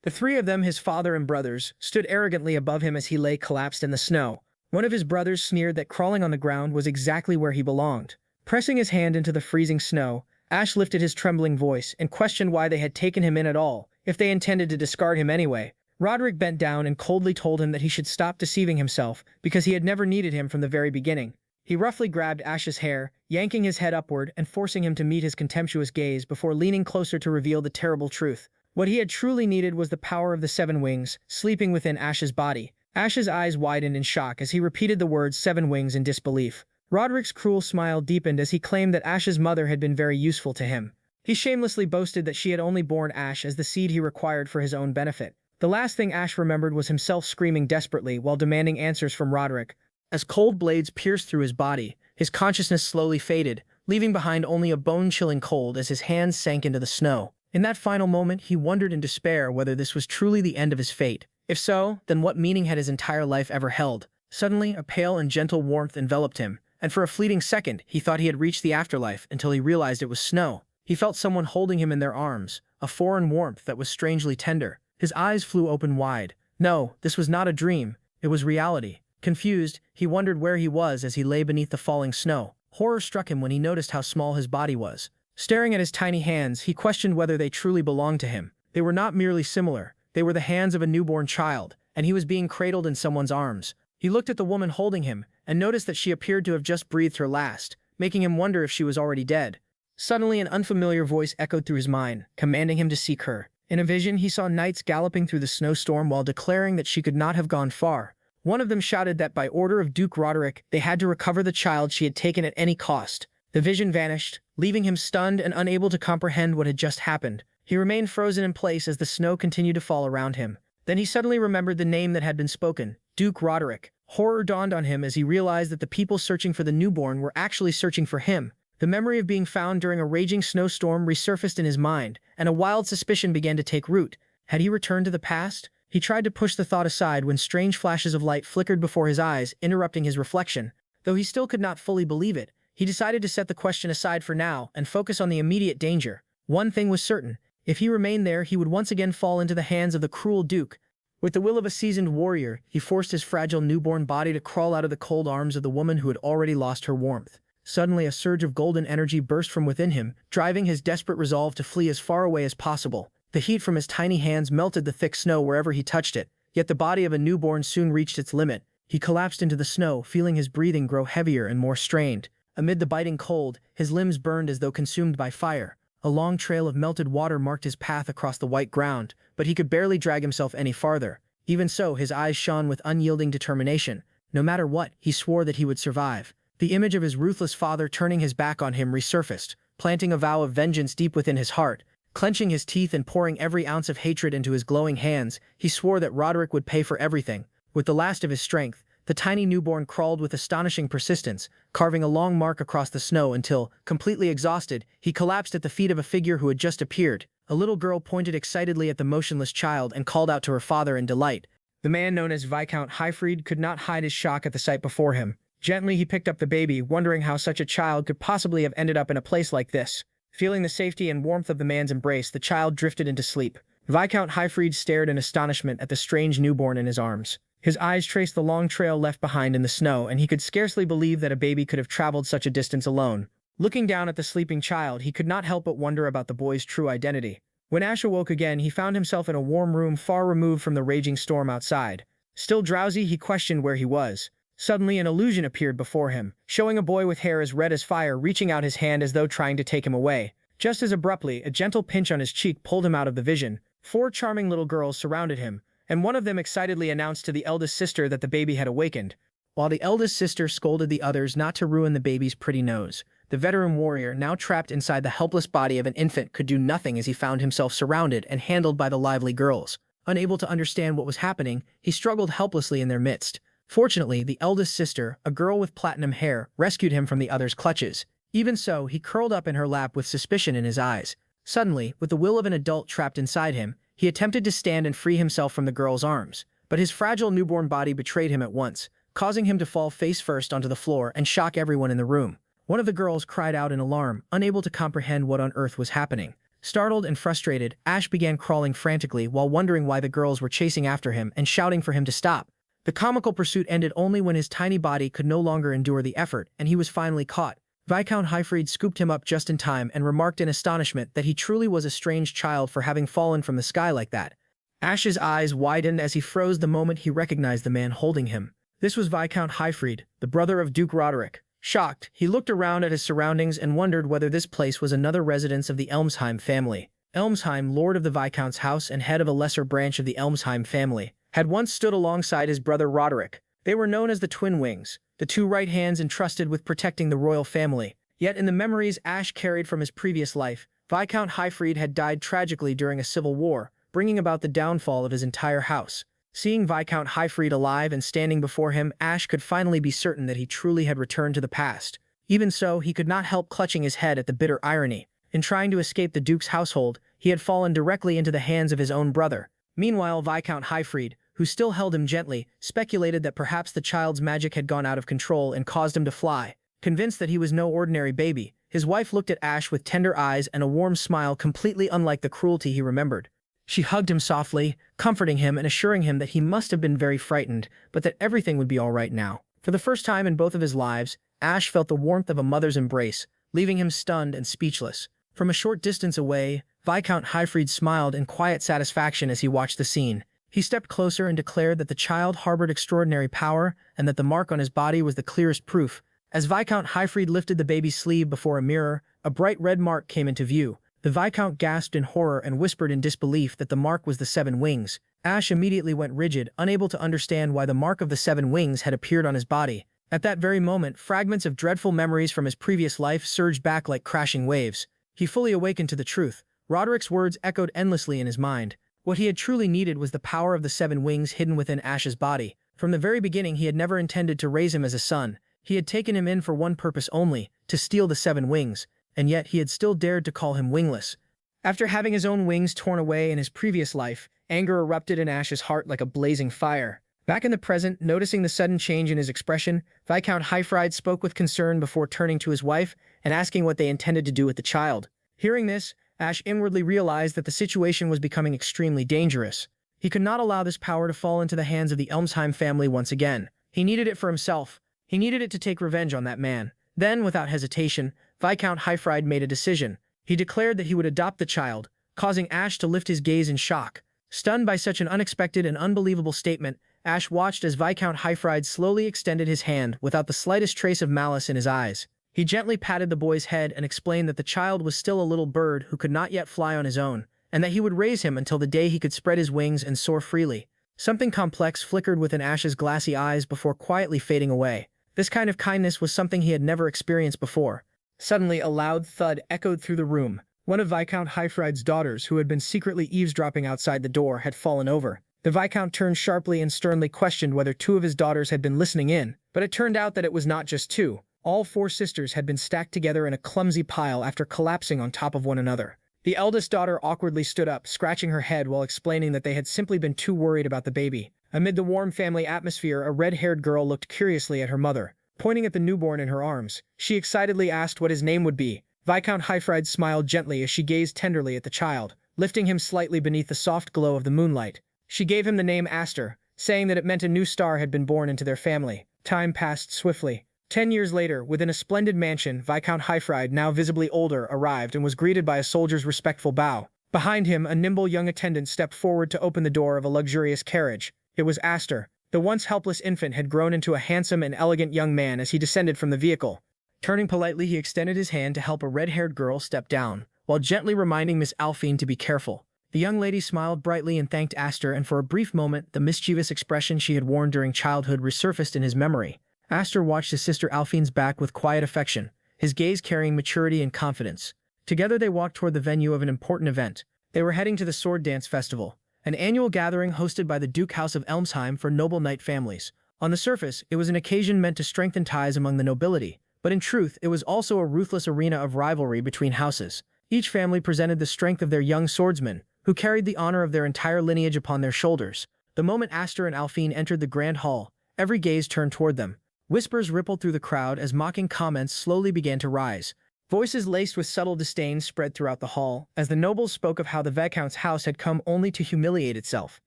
The three of them, his father and brothers, stood arrogantly above him as he lay collapsed in the snow. One of his brothers sneered that crawling on the ground was exactly where he belonged. Pressing his hand into the freezing snow, Ash lifted his trembling voice and questioned why they had taken him in at all, if they intended to discard him anyway. Rodrik bent down and coldly told him that he should stop deceiving himself because he had never needed him from the very beginning. He roughly grabbed Ash's hair, yanking his head upward and forcing him to meet his contemptuous gaze before leaning closer to reveal the terrible truth. What he had truly needed was the power of the seven wings, sleeping within Ash's body. Ash's eyes widened in shock as he repeated the words seven wings in disbelief. Rodrik's cruel smile deepened as he claimed that Ash's mother had been very useful to him. He shamelessly boasted that she had only borne Ash as the seed he required for his own benefit. The last thing Ash remembered was himself screaming desperately while demanding answers from Rodrik. As cold blades pierced through his body, his consciousness slowly faded, leaving behind only a bone-chilling cold as his hands sank into the snow. In that final moment, he wondered in despair whether this was truly the end of his fate. If so, then what meaning had his entire life ever held? Suddenly, a pale and gentle warmth enveloped him, and for a fleeting second, he thought he had reached the afterlife until he realized it was snow. He felt someone holding him in their arms, a foreign warmth that was strangely tender. His eyes flew open wide. No, this was not a dream. It was reality. Confused, he wondered where he was as he lay beneath the falling snow. Horror struck him when he noticed how small his body was. Staring at his tiny hands, he questioned whether they truly belonged to him. They were not merely similar. They were the hands of a newborn child, and he was being cradled in someone's arms. He looked at the woman holding him, and noticed that she appeared to have just breathed her last, making him wonder if she was already dead. Suddenly, an unfamiliar voice echoed through his mind, commanding him to seek her. In a vision, he saw knights galloping through the snowstorm while declaring that she could not have gone far. One of them shouted that by order of Duke Rodrik, they had to recover the child she had taken at any cost. The vision vanished, leaving him stunned and unable to comprehend what had just happened. He remained frozen in place as the snow continued to fall around him. Then he suddenly remembered the name that had been spoken, Duke Rodrik. Horror dawned on him as he realized that the people searching for the newborn were actually searching for him. The memory of being found during a raging snowstorm resurfaced in his mind, and a wild suspicion began to take root. Had he returned to the past? He tried to push the thought aside when strange flashes of light flickered before his eyes, interrupting his reflection. Though he still could not fully believe it, he decided to set the question aside for now and focus on the immediate danger. One thing was certain. If he remained there, he would once again fall into the hands of the cruel Duke. With the will of a seasoned warrior, he forced his fragile newborn body to crawl out of the cold arms of the woman who had already lost her warmth. Suddenly, a surge of golden energy burst from within him, driving his desperate resolve to flee as far away as possible. The heat from his tiny hands melted the thick snow wherever he touched it, yet the body of a newborn soon reached its limit. He collapsed into the snow, feeling his breathing grow heavier and more strained. Amid the biting cold, his limbs burned as though consumed by fire. A long trail of melted water marked his path across the white ground, but he could barely drag himself any farther. Even so, his eyes shone with unyielding determination. No matter what, he swore that he would survive. The image of his ruthless father turning his back on him resurfaced, planting a vow of vengeance deep within his heart. Clenching his teeth and pouring every ounce of hatred into his glowing hands, he swore that Rodrik would pay for everything. With the last of his strength, the tiny newborn crawled with astonishing persistence, carving a long mark across the snow until, completely exhausted, he collapsed at the feet of a figure who had just appeared. A little girl pointed excitedly at the motionless child and called out to her father in delight. The man known as Viscount Highfried could not hide his shock at the sight before him. Gently, he picked up the baby, wondering how such a child could possibly have ended up in a place like this. Feeling the safety and warmth of the man's embrace, the child drifted into sleep. Viscount Highfried stared in astonishment at the strange newborn in his arms. His eyes traced the long trail left behind in the snow, and he could scarcely believe that a baby could have traveled such a distance alone. Looking down at the sleeping child, he could not help but wonder about the boy's true identity. When Ash awoke again, he found himself in a warm room far removed from the raging storm outside. Still drowsy, he questioned where he was. Suddenly, an illusion appeared before him, showing a boy with hair as red as fire reaching out his hand as though trying to take him away. Just as abruptly, a gentle pinch on his cheek pulled him out of the vision. 4 charming little girls surrounded him, and one of them excitedly announced to the eldest sister that the baby had awakened. While the eldest sister scolded the others not to ruin the baby's pretty nose, the veteran warrior, now trapped inside the helpless body of an infant, could do nothing as he found himself surrounded and handled by the lively girls. Unable to understand what was happening, he struggled helplessly in their midst. Fortunately, the eldest sister, a girl with platinum hair, rescued him from the others' clutches. Even so, he curled up in her lap with suspicion in his eyes. Suddenly, with the will of an adult trapped inside him, he attempted to stand and free himself from the girl's arms. But his fragile newborn body betrayed him at once, causing him to fall face first onto the floor and shock everyone in the room. One of the girls cried out in alarm, unable to comprehend what on earth was happening. Startled and frustrated, Ash began crawling frantically while wondering why the girls were chasing after him and shouting for him to stop. The comical pursuit ended only when his tiny body could no longer endure the effort and he was finally caught. Viscount Highfried scooped him up just in time and remarked in astonishment that he truly was a strange child for having fallen from the sky like that. Ash's eyes widened as he froze the moment he recognized the man holding him. This was Viscount Highfried, the brother of Duke Rodrik. Shocked, he looked around at his surroundings and wondered whether this place was another residence of the Elmsheim family. Elmsheim, lord of the Viscount's house and head of a lesser branch of the Elmsheim family, had once stood alongside his brother Rodrik. They were known as the Twin Wings, the two right hands entrusted with protecting the royal family. Yet in the memories Ash carried from his previous life, Viscount Highfried had died tragically during a civil war, bringing about the downfall of his entire house. Seeing Viscount Highfried alive and standing before him, Ash could finally be certain that he truly had returned to the past. Even so, he could not help clutching his head at the bitter irony. In trying to escape the Duke's household, he had fallen directly into the hands of his own brother. Meanwhile, Viscount Highfried, who still held him gently, speculated that perhaps the child's magic had gone out of control and caused him to fly. Convinced that he was no ordinary baby, his wife looked at Ash with tender eyes and a warm smile completely unlike the cruelty he remembered. She hugged him softly, comforting him and assuring him that he must have been very frightened, but that everything would be all right now. For the first time in both of his lives, Ash felt the warmth of a mother's embrace, leaving him stunned and speechless. From a short distance away, Viscount Highfried smiled in quiet satisfaction as he watched the scene. He stepped closer and declared that the child harbored extraordinary power and that the mark on his body was the clearest proof. As Viscount Highfried lifted the baby's sleeve before a mirror, a bright red mark came into view. The Viscount gasped in horror and whispered in disbelief that the mark was the 7 wings. Ash immediately went rigid, unable to understand why the mark of the 7 wings had appeared on his body. At that very moment, fragments of dreadful memories from his previous life surged back like crashing waves. He fully awakened to the truth. Rodrik's words echoed endlessly in his mind. What he had truly needed was the power of the 7 wings hidden within Ash's body. From the very beginning, he had never intended to raise him as a son. He had taken him in for one purpose only, to steal the 7 wings. And yet he had still dared to call him wingless. After having his own wings torn away in his previous life, anger erupted in Ash's heart like a blazing fire. Back in the present, noticing the sudden change in his expression, Viscount Highfried spoke with concern before turning to his wife and asking what they intended to do with the child. Hearing this, Ash inwardly realized that the situation was becoming extremely dangerous. He could not allow this power to fall into the hands of the Elmsheim family once again. He needed it for himself. He needed it to take revenge on that man. Then, without hesitation, Viscount Highfried made a decision. He declared that he would adopt the child, causing Ash to lift his gaze in shock. Stunned by such an unexpected and unbelievable statement, Ash watched as Viscount Highfried slowly extended his hand without the slightest trace of malice in his eyes. He gently patted the boy's head and explained that the child was still a little bird who could not yet fly on his own, and that he would raise him until the day he could spread his wings and soar freely. Something complex flickered within Ash's glassy eyes before quietly fading away. This kind of kindness was something he had never experienced before. Suddenly, a loud thud echoed through the room. One of Viscount Highfried's daughters, who had been secretly eavesdropping outside the door, had fallen over. The Viscount turned sharply and sternly questioned whether 2 of his daughters had been listening in, but it turned out that it was not just 2. All 4 sisters had been stacked together in a clumsy pile after collapsing on top of one another. The eldest daughter awkwardly stood up, scratching her head while explaining that they had simply been too worried about the baby. Amid the warm family atmosphere, a red-haired girl looked curiously at her mother. Pointing at the newborn in her arms, she excitedly asked what his name would be. Viscount Highfried smiled gently as she gazed tenderly at the child, lifting him slightly beneath the soft glow of the moonlight. She gave him the name Aster, saying that it meant a new star had been born into their family. Time passed swiftly. 10 years later, within a splendid mansion, Viscount Highfried, now visibly older, arrived and was greeted by a soldier's respectful bow. Behind him, a nimble young attendant stepped forward to open the door of a luxurious carriage. It was Aster. The once helpless infant had grown into a handsome and elegant young man as he descended from the vehicle. Turning politely, he extended his hand to help a red-haired girl step down, while gently reminding Miss Alphine to be careful. The young lady smiled brightly and thanked Aster, and for a brief moment, the mischievous expression she had worn during childhood resurfaced in his memory. Aster watched his sister Alphine's back with quiet affection, his gaze carrying maturity and confidence. Together they walked toward the venue of an important event. They were heading to the Sword Dance Festival, an annual gathering hosted by the Duke House of Elmsheim for noble knight families. On the surface, it was an occasion meant to strengthen ties among the nobility, but in truth, it was also a ruthless arena of rivalry between houses. Each family presented the strength of their young swordsmen, who carried the honor of their entire lineage upon their shoulders. The moment Aster and Alphine entered the grand hall, every gaze turned toward them. Whispers rippled through the crowd as mocking comments slowly began to rise. Voices laced with subtle disdain spread throughout the hall, as the nobles spoke of how the Viscount's house had come only to humiliate itself.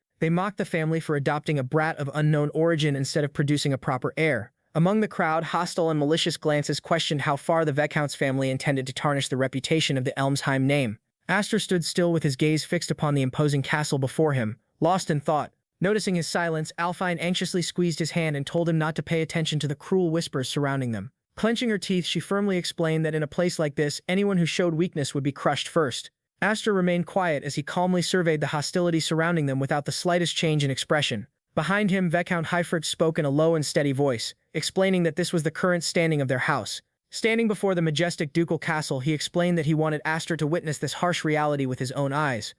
They mocked the family for adopting a brat of unknown origin instead of producing a proper heir. Among the crowd, hostile and malicious glances questioned how far the Viscount's family intended to tarnish the reputation of the Elmsheim name. Aster stood still with his gaze fixed upon the imposing castle before him, lost in thought. Noticing his silence, Alfine anxiously squeezed his hand and told him not to pay attention to the cruel whispers surrounding them. Clenching her teeth, she firmly explained that in a place like this, anyone who showed weakness would be crushed first. Aster remained quiet as he calmly surveyed the hostility surrounding them without the slightest change in expression. Behind him, Viscount Hyfryd spoke in a low and steady voice, explaining that this was the current standing of their house. Standing before the majestic ducal castle, he explained that he wanted Aster to witness this harsh reality with his own eyes.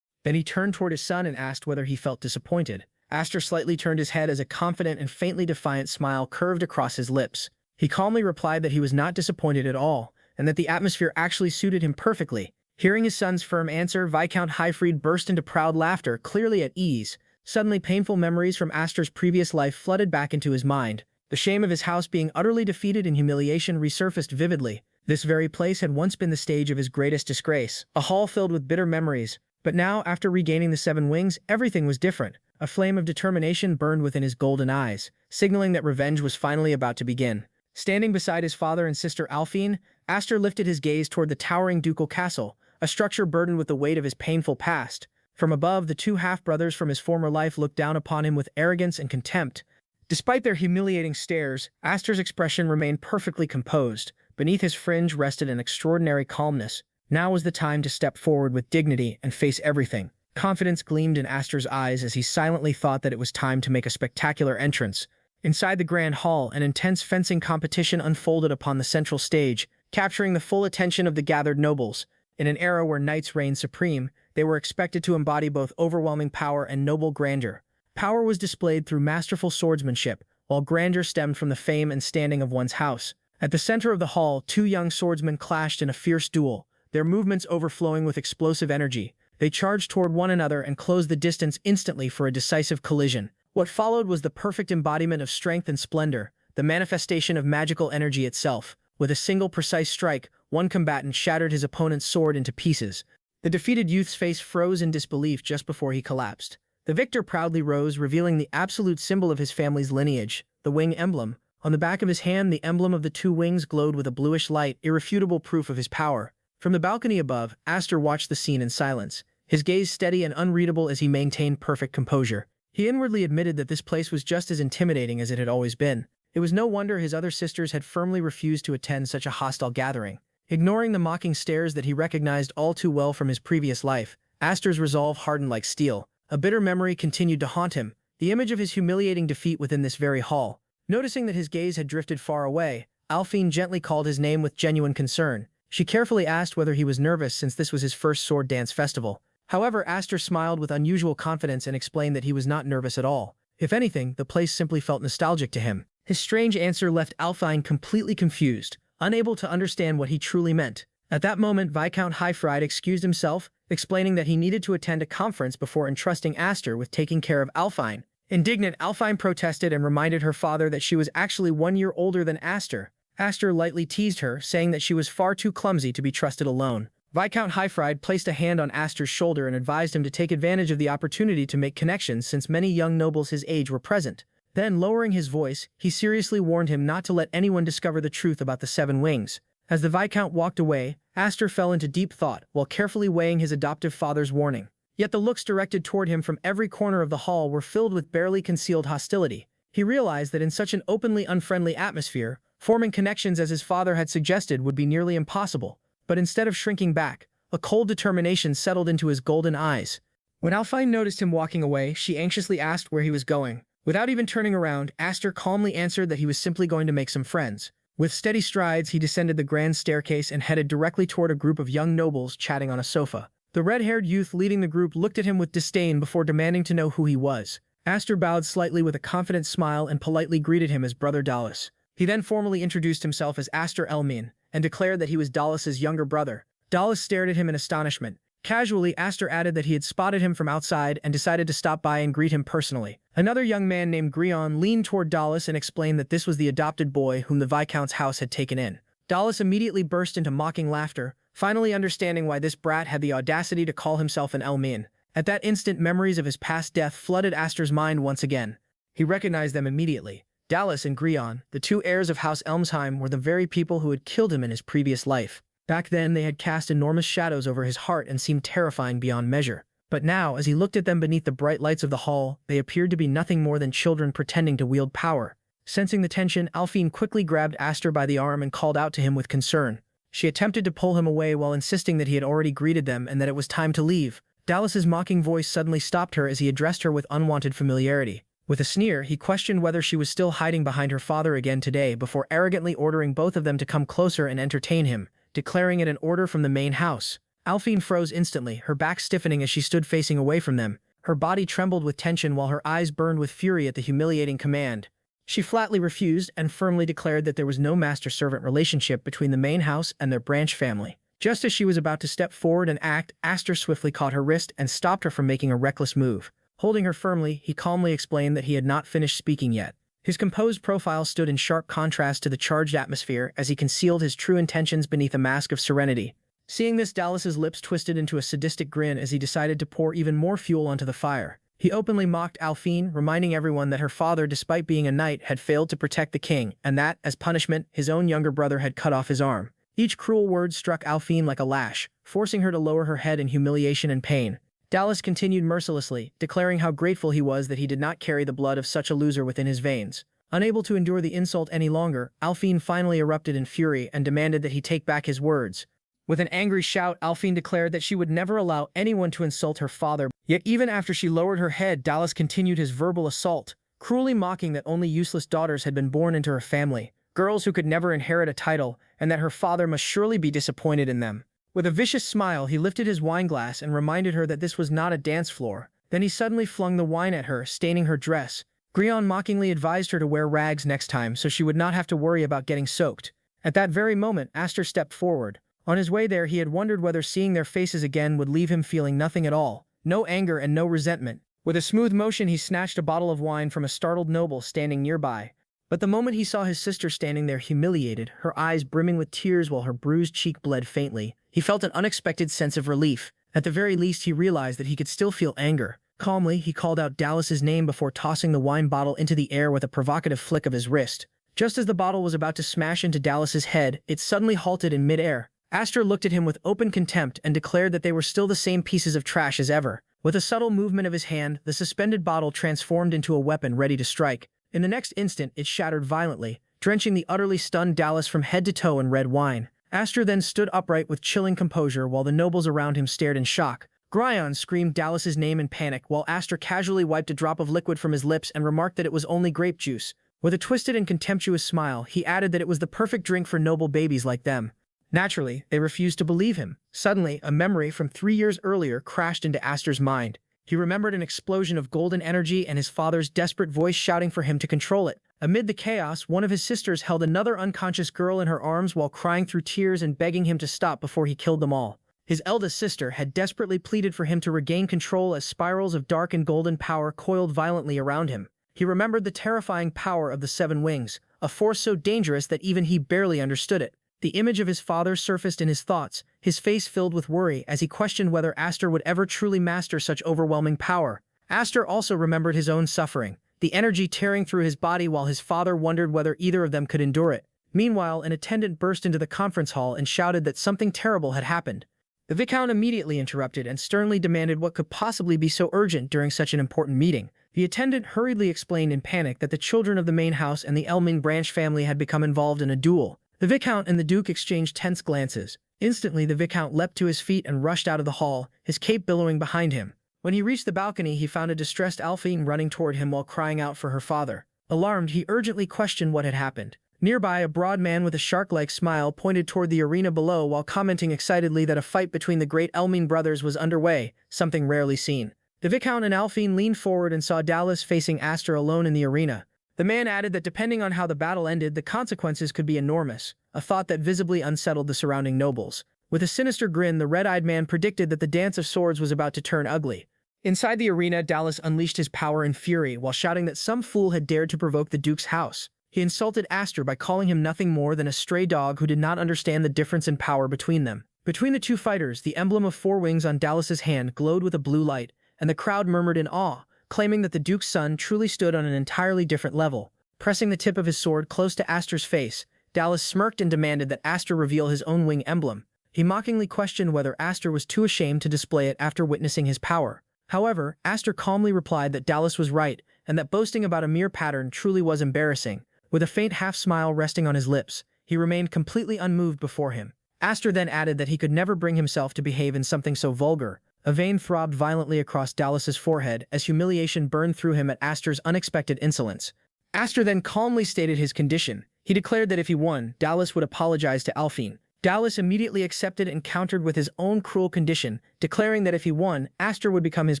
Then he turned toward his son and asked whether he felt disappointed. Aster slightly turned his head as a confident and faintly defiant smile curved across his lips. He calmly replied that he was not disappointed at all, and that the atmosphere actually suited him perfectly. Hearing his son's firm answer, Viscount Hyfryd burst into proud laughter, clearly at ease. Suddenly, painful memories from Aster's previous life flooded back into his mind. The shame of his house being utterly defeated in humiliation resurfaced vividly. This very place had once been the stage of his greatest disgrace, a hall filled with bitter memories. But now, after regaining the Seven Wings, everything was different. A flame of determination burned within his golden eyes, signaling that revenge was finally about to begin. Standing beside his father and sister Alfine, Aster lifted his gaze toward the towering ducal castle, a structure burdened with the weight of his painful past. From above, the two half-brothers from his former life looked down upon him with arrogance and contempt. Despite their humiliating stares, Aster's expression remained perfectly composed. Beneath his fringe rested an extraordinary calmness. Now was the time to step forward with dignity and face everything. Confidence gleamed in Aster's eyes as he silently thought that it was time to make a spectacular entrance. Inside the grand hall, an intense fencing competition unfolded upon the central stage, capturing the full attention of the gathered nobles. In an era where knights reigned supreme, they were expected to embody both overwhelming power and noble grandeur. Power was displayed through masterful swordsmanship, while grandeur stemmed from the fame and standing of one's house. At the center of the hall, two young swordsmen clashed in a fierce duel, their movements overflowing with explosive energy. They charged toward one another and closed the distance instantly for a decisive collision. What followed was the perfect embodiment of strength and splendor, the manifestation of magical energy itself. With a single precise strike, one combatant shattered his opponent's sword into pieces. The defeated youth's face froze in disbelief just before he collapsed. The victor proudly rose, revealing the absolute symbol of his family's lineage, the wing emblem. On the back of his hand, the emblem of the two wings glowed with a bluish light, irrefutable proof of his power. From the balcony above, Aster watched the scene in silence, his gaze steady and unreadable as he maintained perfect composure. He inwardly admitted that this place was just as intimidating as it had always been. It was no wonder his other sisters had firmly refused to attend such a hostile gathering. Ignoring the mocking stares that he recognized all too well from his previous life, Aster's resolve hardened like steel. A bitter memory continued to haunt him, the image of his humiliating defeat within this very hall. Noticing that his gaze had drifted far away, Alfine gently called his name with genuine concern. She carefully asked whether he was nervous since this was his first sword dance festival. However, Aster smiled with unusual confidence and explained that he was not nervous at all. If anything, the place simply felt nostalgic to him. His strange answer left Alfine completely confused, unable to understand what he truly meant. At that moment, Viscount Hyfryd excused himself, explaining that he needed to attend a conference before entrusting Aster with taking care of Alfine. Indignant, Alfine protested and reminded her father that she was actually 1 year older than Aster. Aster lightly teased her, saying that she was far too clumsy to be trusted alone. Viscount Hyfryd placed a hand on Aster's shoulder and advised him to take advantage of the opportunity to make connections since many young nobles his age were present. Then, lowering his voice, he seriously warned him not to let anyone discover the truth about the Seven Wings. As the Viscount walked away, Aster fell into deep thought while carefully weighing his adoptive father's warning. Yet the looks directed toward him from every corner of the hall were filled with barely concealed hostility. He realized that in such an openly unfriendly atmosphere, forming connections as his father had suggested would be nearly impossible. But instead of shrinking back, a cold determination settled into his golden eyes. When Alfine noticed him walking away, she anxiously asked where he was going. Without even turning around, Aster calmly answered that he was simply going to make some friends. With steady strides, he descended the grand staircase and headed directly toward a group of young nobles chatting on a sofa. The red-haired youth leading the group looked at him with disdain before demanding to know who he was. Aster bowed slightly with a confident smile and politely greeted him as Brother Dallas. He then formally introduced himself as Aster Elmin and declared that he was Dallas's younger brother. Dallas stared at him in astonishment. Casually, Aster added that he had spotted him from outside and decided to stop by and greet him personally. Another young man named Grion leaned toward Dallas and explained that this was the adopted boy whom the Viscount's house had taken in. Dallas immediately burst into mocking laughter, finally understanding why this brat had the audacity to call himself an Elmin. At that instant, memories of his past death flooded Aster's mind once again. He recognized them immediately. Dallas and Grion, the two heirs of House Elmsheim, were the very people who had killed him in his previous life. Back then, they had cast enormous shadows over his heart and seemed terrifying beyond measure. But now, as he looked at them beneath the bright lights of the hall, they appeared to be nothing more than children pretending to wield power. Sensing the tension, Alphine quickly grabbed Aster by the arm and called out to him with concern. She attempted to pull him away while insisting that he had already greeted them and that it was time to leave. Dallas's mocking voice suddenly stopped her as he addressed her with unwanted familiarity. With a sneer, he questioned whether she was still hiding behind her father again today before arrogantly ordering both of them to come closer and entertain him, declaring it an order from the main house. Alphine froze instantly, her back stiffening as she stood facing away from them. Her body trembled with tension while her eyes burned with fury at the humiliating command. She flatly refused and firmly declared that there was no master-servant relationship between the main house and their branch family. Just as she was about to step forward and act, Aster swiftly caught her wrist and stopped her from making a reckless move. Holding her firmly, he calmly explained that he had not finished speaking yet. His composed profile stood in sharp contrast to the charged atmosphere as he concealed his true intentions beneath a mask of serenity. Seeing this, Dallas's lips twisted into a sadistic grin as he decided to pour even more fuel onto the fire. He openly mocked Alphine, reminding everyone that her father, despite being a knight, had failed to protect the king, and that, as punishment, his own younger brother had cut off his arm. Each cruel word struck Alphine like a lash, forcing her to lower her head in humiliation and pain. Dallas continued mercilessly, declaring how grateful he was that he did not carry the blood of such a loser within his veins. Unable to endure the insult any longer, Alphine finally erupted in fury and demanded that he take back his words. With an angry shout, Alphine declared that she would never allow anyone to insult her father. Yet even after she lowered her head, Dallas continued his verbal assault, cruelly mocking that only useless daughters had been born into her family, girls who could never inherit a title, and that her father must surely be disappointed in them. With a vicious smile, he lifted his wineglass and reminded her that this was not a dance floor. Then he suddenly flung the wine at her, staining her dress. Grion mockingly advised her to wear rags next time so she would not have to worry about getting soaked. At that very moment, Aster stepped forward. On his way there, he had wondered whether seeing their faces again would leave him feeling nothing at all. No anger and no resentment. With a smooth motion, he snatched a bottle of wine from a startled noble standing nearby. But the moment he saw his sister standing there humiliated, her eyes brimming with tears while her bruised cheek bled faintly, he felt an unexpected sense of relief. At the very least, he realized that he could still feel anger. Calmly, he called out Dallas's name before tossing the wine bottle into the air with a provocative flick of his wrist. Just as the bottle was about to smash into Dallas's head, it suddenly halted in midair. Aster looked at him with open contempt and declared that they were still the same pieces of trash as ever. With a subtle movement of his hand, the suspended bottle transformed into a weapon ready to strike. In the next instant, it shattered violently, drenching the utterly stunned Dallas from head to toe in red wine. Aster then stood upright with chilling composure while the nobles around him stared in shock. Grion screamed Dallas's name in panic while Aster casually wiped a drop of liquid from his lips and remarked that it was only grape juice. With a twisted and contemptuous smile, he added that it was the perfect drink for noble babies like them. Naturally, they refused to believe him. Suddenly, a memory from 3 years earlier crashed into Aster's mind. He remembered an explosion of golden energy and his father's desperate voice shouting for him to control it. Amid the chaos, one of his sisters held another unconscious girl in her arms while crying through tears and begging him to stop before he killed them all. His eldest sister had desperately pleaded for him to regain control as spirals of dark and golden power coiled violently around him. He remembered the terrifying power of the Seven Wings, a force so dangerous that even he barely understood it. The image of his father surfaced in his thoughts, his face filled with worry as he questioned whether Aster would ever truly master such overwhelming power. Aster also remembered his own suffering, the energy tearing through his body while his father wondered whether either of them could endure it. Meanwhile, an attendant burst into the conference hall and shouted that something terrible had happened. The Viscount immediately interrupted and sternly demanded what could possibly be so urgent during such an important meeting. The attendant hurriedly explained in panic that the children of the main house and the Elming branch family had become involved in a duel. The Viscount and the Duke exchanged tense glances. Instantly, the Viscount leapt to his feet and rushed out of the hall, his cape billowing behind him. When he reached the balcony, he found a distressed Alphine running toward him while crying out for her father. Alarmed, he urgently questioned what had happened. Nearby, a broad man with a shark-like smile pointed toward the arena below while commenting excitedly that a fight between the great Elming brothers was underway, something rarely seen. The Viscount and Alphine leaned forward and saw Dallas facing Aster alone in the arena. The man added that depending on how the battle ended, the consequences could be enormous, a thought that visibly unsettled the surrounding nobles. With a sinister grin, the red-eyed man predicted that the dance of swords was about to turn ugly. Inside the arena, Dallas unleashed his power and fury while shouting that some fool had dared to provoke the Duke's house. He insulted Aster by calling him nothing more than a stray dog who did not understand the difference in power between them. Between the two fighters, the emblem of four wings on Dallas's hand glowed with a blue light, and the crowd murmured in awe, claiming that the Duke's son truly stood on an entirely different level. Pressing the tip of his sword close to Aster's face, Dallas smirked and demanded that Aster reveal his own wing emblem. He mockingly questioned whether Aster was too ashamed to display it after witnessing his power. However, Aster calmly replied that Dallas was right, and that boasting about a mere pattern truly was embarrassing. With a faint half-smile resting on his lips, he remained completely unmoved before him. Aster then added that he could never bring himself to behave in something so vulgar. A vein throbbed violently across Dallas's forehead as humiliation burned through him at Aster's unexpected insolence. Aster then calmly stated his condition. He declared that if he won, Dallas would apologize to Alphine. Dallas immediately accepted and countered with his own cruel condition, declaring that if he won, Aster would become his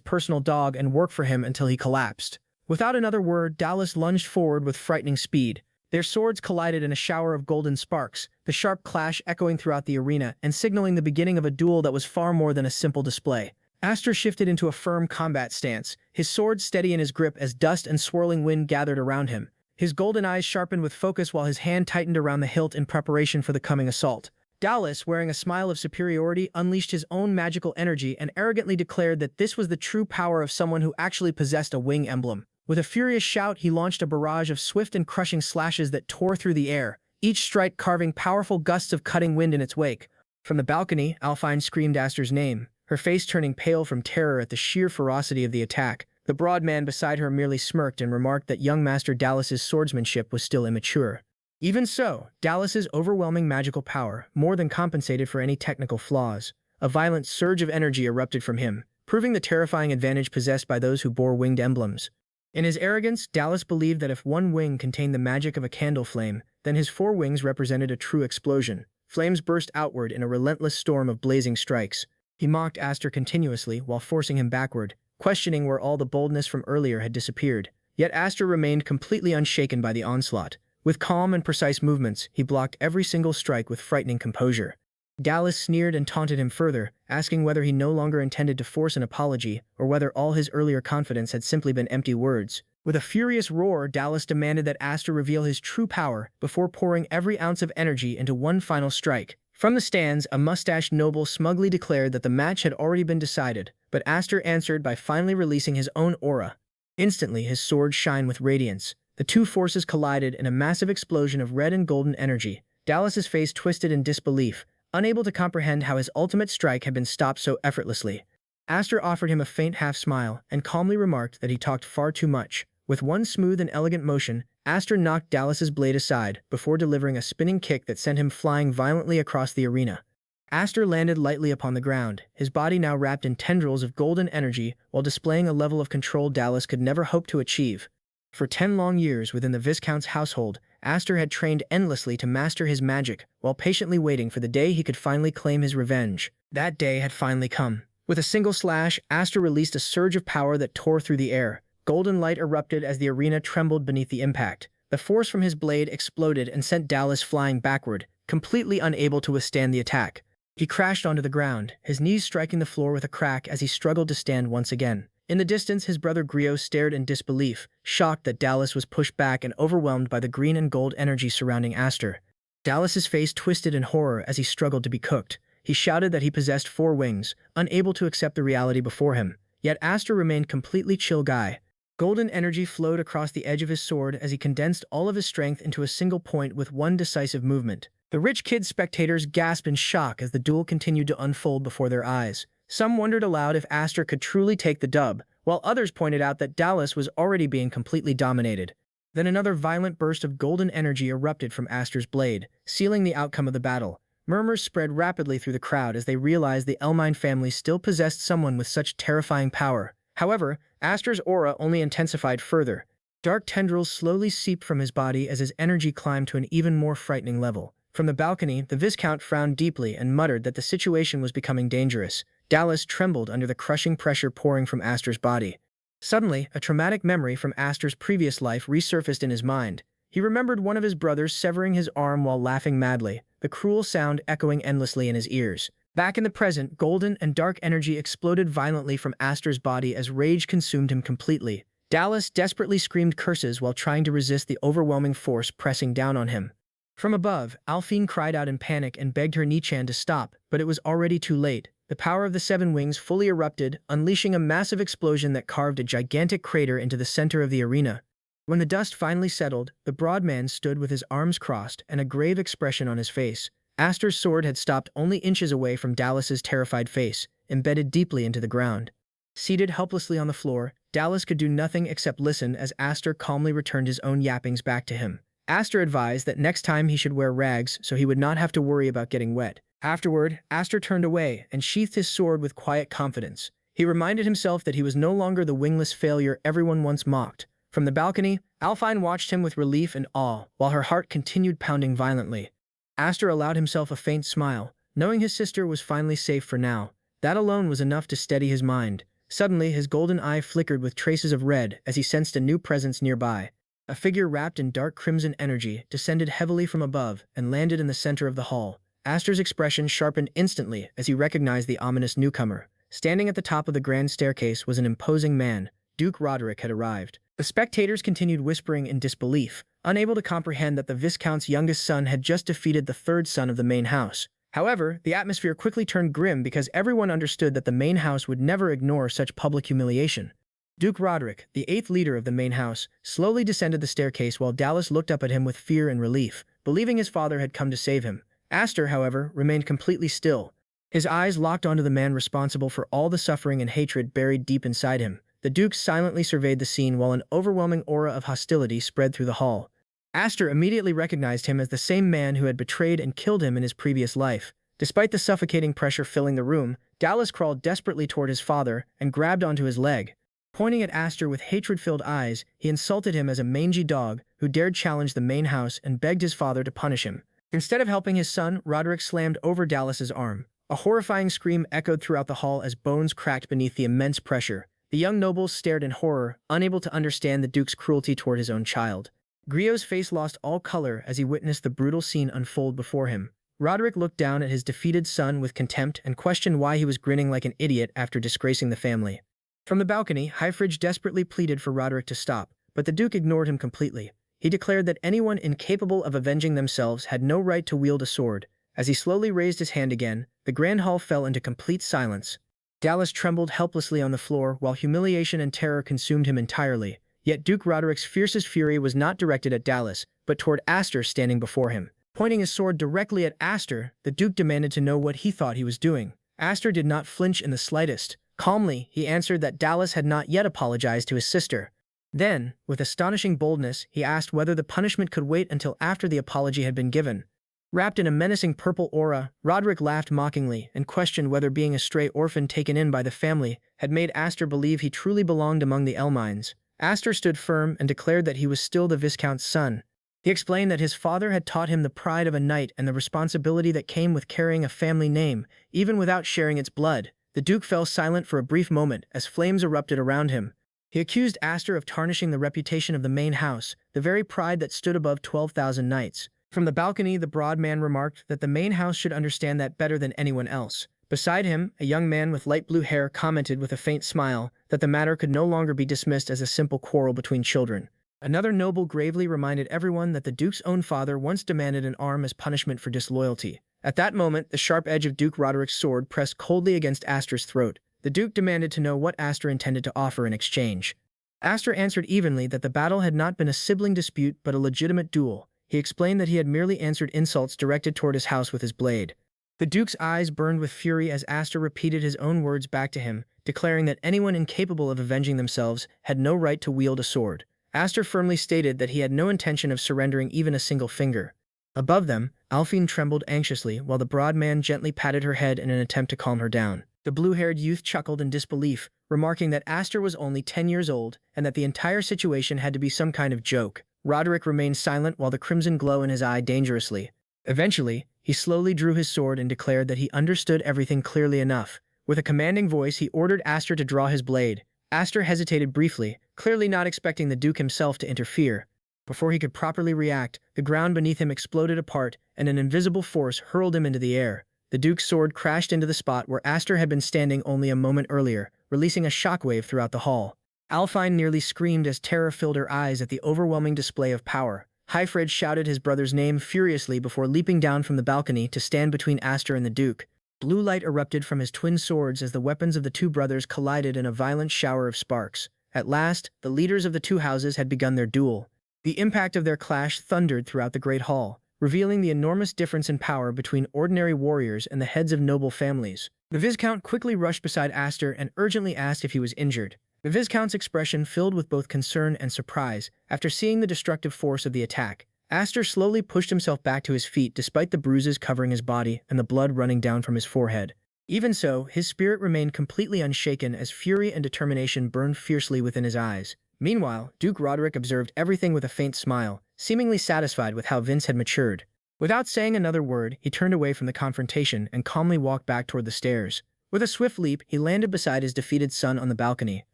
personal dog and work for him until he collapsed. Without another word, Dallas lunged forward with frightening speed. Their swords collided in a shower of golden sparks, the sharp clash echoing throughout the arena and signaling the beginning of a duel that was far more than a simple display. Aster shifted into a firm combat stance, his sword steady in his grip as dust and swirling wind gathered around him. His golden eyes sharpened with focus while his hand tightened around the hilt in preparation for the coming assault. Dallas, wearing a smile of superiority, unleashed his own magical energy and arrogantly declared that this was the true power of someone who actually possessed a wing emblem. With a furious shout, he launched a barrage of swift and crushing slashes that tore through the air, each strike carving powerful gusts of cutting wind in its wake. From the balcony, Alphine screamed Aster's name, her face turning pale from terror at the sheer ferocity of the attack. The broad man beside her merely smirked and remarked that young Master Dallas's swordsmanship was still immature. Even so, Dallas's overwhelming magical power more than compensated for any technical flaws. A violent surge of energy erupted from him, proving the terrifying advantage possessed by those who bore winged emblems. In his arrogance, Dallas believed that if one wing contained the magic of a candle flame, then his four wings represented a true explosion. Flames burst outward in a relentless storm of blazing strikes. He mocked Aster continuously while forcing him backward, questioning where all the boldness from earlier had disappeared. Yet Aster remained completely unshaken by the onslaught. With calm and precise movements, he blocked every single strike with frightening composure. Dallas sneered and taunted him further, asking whether he no longer intended to force an apology or whether all his earlier confidence had simply been empty words. With a furious roar, Dallas demanded that Aster reveal his true power before pouring every ounce of energy into one final strike. From the stands, a mustached noble smugly declared that the match had already been decided, but Aster answered by finally releasing his own aura. Instantly, his sword shined with radiance. The two forces collided in a massive explosion of red and golden energy. Dallas's face twisted in disbelief, unable to comprehend how his ultimate strike had been stopped so effortlessly. Aster offered him a faint half-smile and calmly remarked that he talked far too much. With one smooth and elegant motion, Aster knocked Dallas's blade aside before delivering a spinning kick that sent him flying violently across the arena. Aster landed lightly upon the ground, his body now wrapped in tendrils of golden energy while displaying a level of control Dallas could never hope to achieve. For 10 long years within the Viscount's household, Aster had trained endlessly to master his magic while patiently waiting for the day he could finally claim his revenge. That day had finally come. With a single slash, Aster released a surge of power that tore through the air. Golden light erupted as the arena trembled beneath the impact. The force from his blade exploded and sent Dallas flying backward, completely unable to withstand the attack. He crashed onto the ground, his knees striking the floor with a crack as he struggled to stand once again. In the distance, his brother Griot stared in disbelief, shocked that Dallas was pushed back and overwhelmed by the green and gold energy surrounding Aster. Dallas's face twisted in horror as he struggled to be cooked. He shouted that he possessed 4 wings, unable to accept the reality before him. Yet Aster remained completely chill guy. Golden energy flowed across the edge of his sword as he condensed all of his strength into a single point with one decisive movement. The rich kid spectators gasped in shock as the duel continued to unfold before their eyes. Some wondered aloud if Aster could truly take the dub, while others pointed out that Dallas was already being completely dominated. Then another violent burst of golden energy erupted from Aster's blade, sealing the outcome of the battle. Murmurs spread rapidly through the crowd as they realized the Elmine family still possessed someone with such terrifying power. However, Aster's aura only intensified further. Dark tendrils slowly seeped from his body as his energy climbed to an even more frightening level. From the balcony, the Viscount frowned deeply and muttered that the situation was becoming dangerous. Dallas trembled under the crushing pressure pouring from Aster's body. Suddenly, a traumatic memory from Aster's previous life resurfaced in his mind. He remembered one of his brothers severing his arm while laughing madly, the cruel sound echoing endlessly in his ears. Back in the present, golden and dark energy exploded violently from Aster's body as rage consumed him completely. Dallas desperately screamed curses while trying to resist the overwhelming force pressing down on him. From above, Alphine cried out in panic and begged her Nichan to stop, but it was already too late. The power of the seven wings fully erupted, unleashing a massive explosion that carved a gigantic crater into the center of the arena. When the dust finally settled, the broad man stood with his arms crossed and a grave expression on his face. Aster's sword had stopped only inches away from Dallas's terrified face, embedded deeply into the ground. Seated helplessly on the floor, Dallas could do nothing except listen as Aster calmly returned his own yappings back to him. Aster advised that next time he should wear rags so he would not have to worry about getting wet. Afterward, Aster turned away and sheathed his sword with quiet confidence. He reminded himself that he was no longer the wingless failure everyone once mocked. From the balcony, Alphine watched him with relief and awe, while her heart continued pounding violently. Aster allowed himself a faint smile, knowing his sister was finally safe for now. That alone was enough to steady his mind. Suddenly, his golden eye flickered with traces of red as he sensed a new presence nearby. A figure wrapped in dark crimson energy descended heavily from above and landed in the center of the hall. Aster's expression sharpened instantly as he recognized the ominous newcomer. Standing at the top of the grand staircase was an imposing man. Duke Rodrik had arrived. The spectators continued whispering in disbelief, unable to comprehend that the Viscount's youngest son had just defeated the third son of the main house. However, the atmosphere quickly turned grim because everyone understood that the main house would never ignore such public humiliation. Duke Rodrik, the eighth leader of the main house, slowly descended the staircase while Dallas looked up at him with fear and relief, believing his father had come to save him. Aster, however, remained completely still. His eyes locked onto the man responsible for all the suffering and hatred buried deep inside him. The Duke silently surveyed the scene while an overwhelming aura of hostility spread through the hall. Aster immediately recognized him as the same man who had betrayed and killed him in his previous life. Despite the suffocating pressure filling the room, Dallas crawled desperately toward his father and grabbed onto his leg. Pointing at Aster with hatred-filled eyes, he insulted him as a mangy dog who dared challenge the main house and begged his father to punish him. Instead of helping his son, Rodrik slammed over Dallas's arm. A horrifying scream echoed throughout the hall as bones cracked beneath the immense pressure. The young nobles stared in horror, unable to understand the Duke's cruelty toward his own child. Griot's face lost all color as he witnessed the brutal scene unfold before him. Rodrik looked down at his defeated son with contempt and questioned why he was grinning like an idiot after disgracing the family. From the balcony, Highfridge desperately pleaded for Rodrik to stop, but the Duke ignored him completely. He declared that anyone incapable of avenging themselves had no right to wield a sword. As he slowly raised his hand again, the grand hall fell into complete silence. Dallas trembled helplessly on the floor while humiliation and terror consumed him entirely. Yet Duke Rodrik's fiercest fury was not directed at Dallas, but toward Aster standing before him. Pointing his sword directly at Aster, the Duke demanded to know what he thought he was doing. Aster did not flinch in the slightest. Calmly, he answered that Dallas had not yet apologized to his sister. Then, with astonishing boldness, he asked whether the punishment could wait until after the apology had been given. Wrapped in a menacing purple aura, Rodrik laughed mockingly and questioned whether being a stray orphan taken in by the family had made Aster believe he truly belonged among the Elmines. Aster stood firm and declared that he was still the Viscount's son. He explained that his father had taught him the pride of a knight and the responsibility that came with carrying a family name, even without sharing its blood. The Duke fell silent for a brief moment as flames erupted around him. He accused Aster of tarnishing the reputation of the main house, the very pride that stood above 12,000 knights. From the balcony, the broad man remarked that the main house should understand that better than anyone else. Beside him, a young man with light blue hair commented with a faint smile that the matter could no longer be dismissed as a simple quarrel between children. Another noble gravely reminded everyone that the Duke's own father once demanded an arm as punishment for disloyalty. At that moment, the sharp edge of Duke Rodrik's sword pressed coldly against Aster's throat. The Duke demanded to know what Aster intended to offer in exchange. Aster answered evenly that the battle had not been a sibling dispute but a legitimate duel. He explained that he had merely answered insults directed toward his house with his blade. The Duke's eyes burned with fury as Aster repeated his own words back to him, declaring that anyone incapable of avenging themselves had no right to wield a sword. Aster firmly stated that he had no intention of surrendering even a single finger. Above them, Alphine trembled anxiously while the broad man gently patted her head in an attempt to calm her down. The blue-haired youth chuckled in disbelief, remarking that Aster was only 10 years old and that the entire situation had to be some kind of joke. Rodrik remained silent while the crimson glow in his eye dangerously. Eventually, he slowly drew his sword and declared that he understood everything clearly enough. With a commanding voice, he ordered Aster to draw his blade. Aster hesitated briefly, clearly not expecting the Duke himself to interfere. Before he could properly react, the ground beneath him exploded apart and an invisible force hurled him into the air. The Duke's sword crashed into the spot where Aster had been standing only a moment earlier, releasing a shockwave throughout the hall. Alfine nearly screamed as terror filled her eyes at the overwhelming display of power. Hyfred shouted his brother's name furiously before leaping down from the balcony to stand between Aster and the Duke. Blue light erupted from his twin swords as the weapons of the two brothers collided in a violent shower of sparks. At last, the leaders of the two houses had begun their duel. The impact of their clash thundered throughout the great hall, revealing the enormous difference in power between ordinary warriors and the heads of noble families. The Viscount quickly rushed beside Aster and urgently asked if he was injured. The Viscount's expression filled with both concern and surprise after seeing the destructive force of the attack. Aster slowly pushed himself back to his feet despite the bruises covering his body and the blood running down from his forehead. Even so, his spirit remained completely unshaken as fury and determination burned fiercely within his eyes. Meanwhile, Duke Rodrik observed everything with a faint smile, seemingly satisfied with how Vince had matured. Without saying another word, he turned away from the confrontation and calmly walked back toward the stairs. With a swift leap, he landed beside his defeated son on the balcony,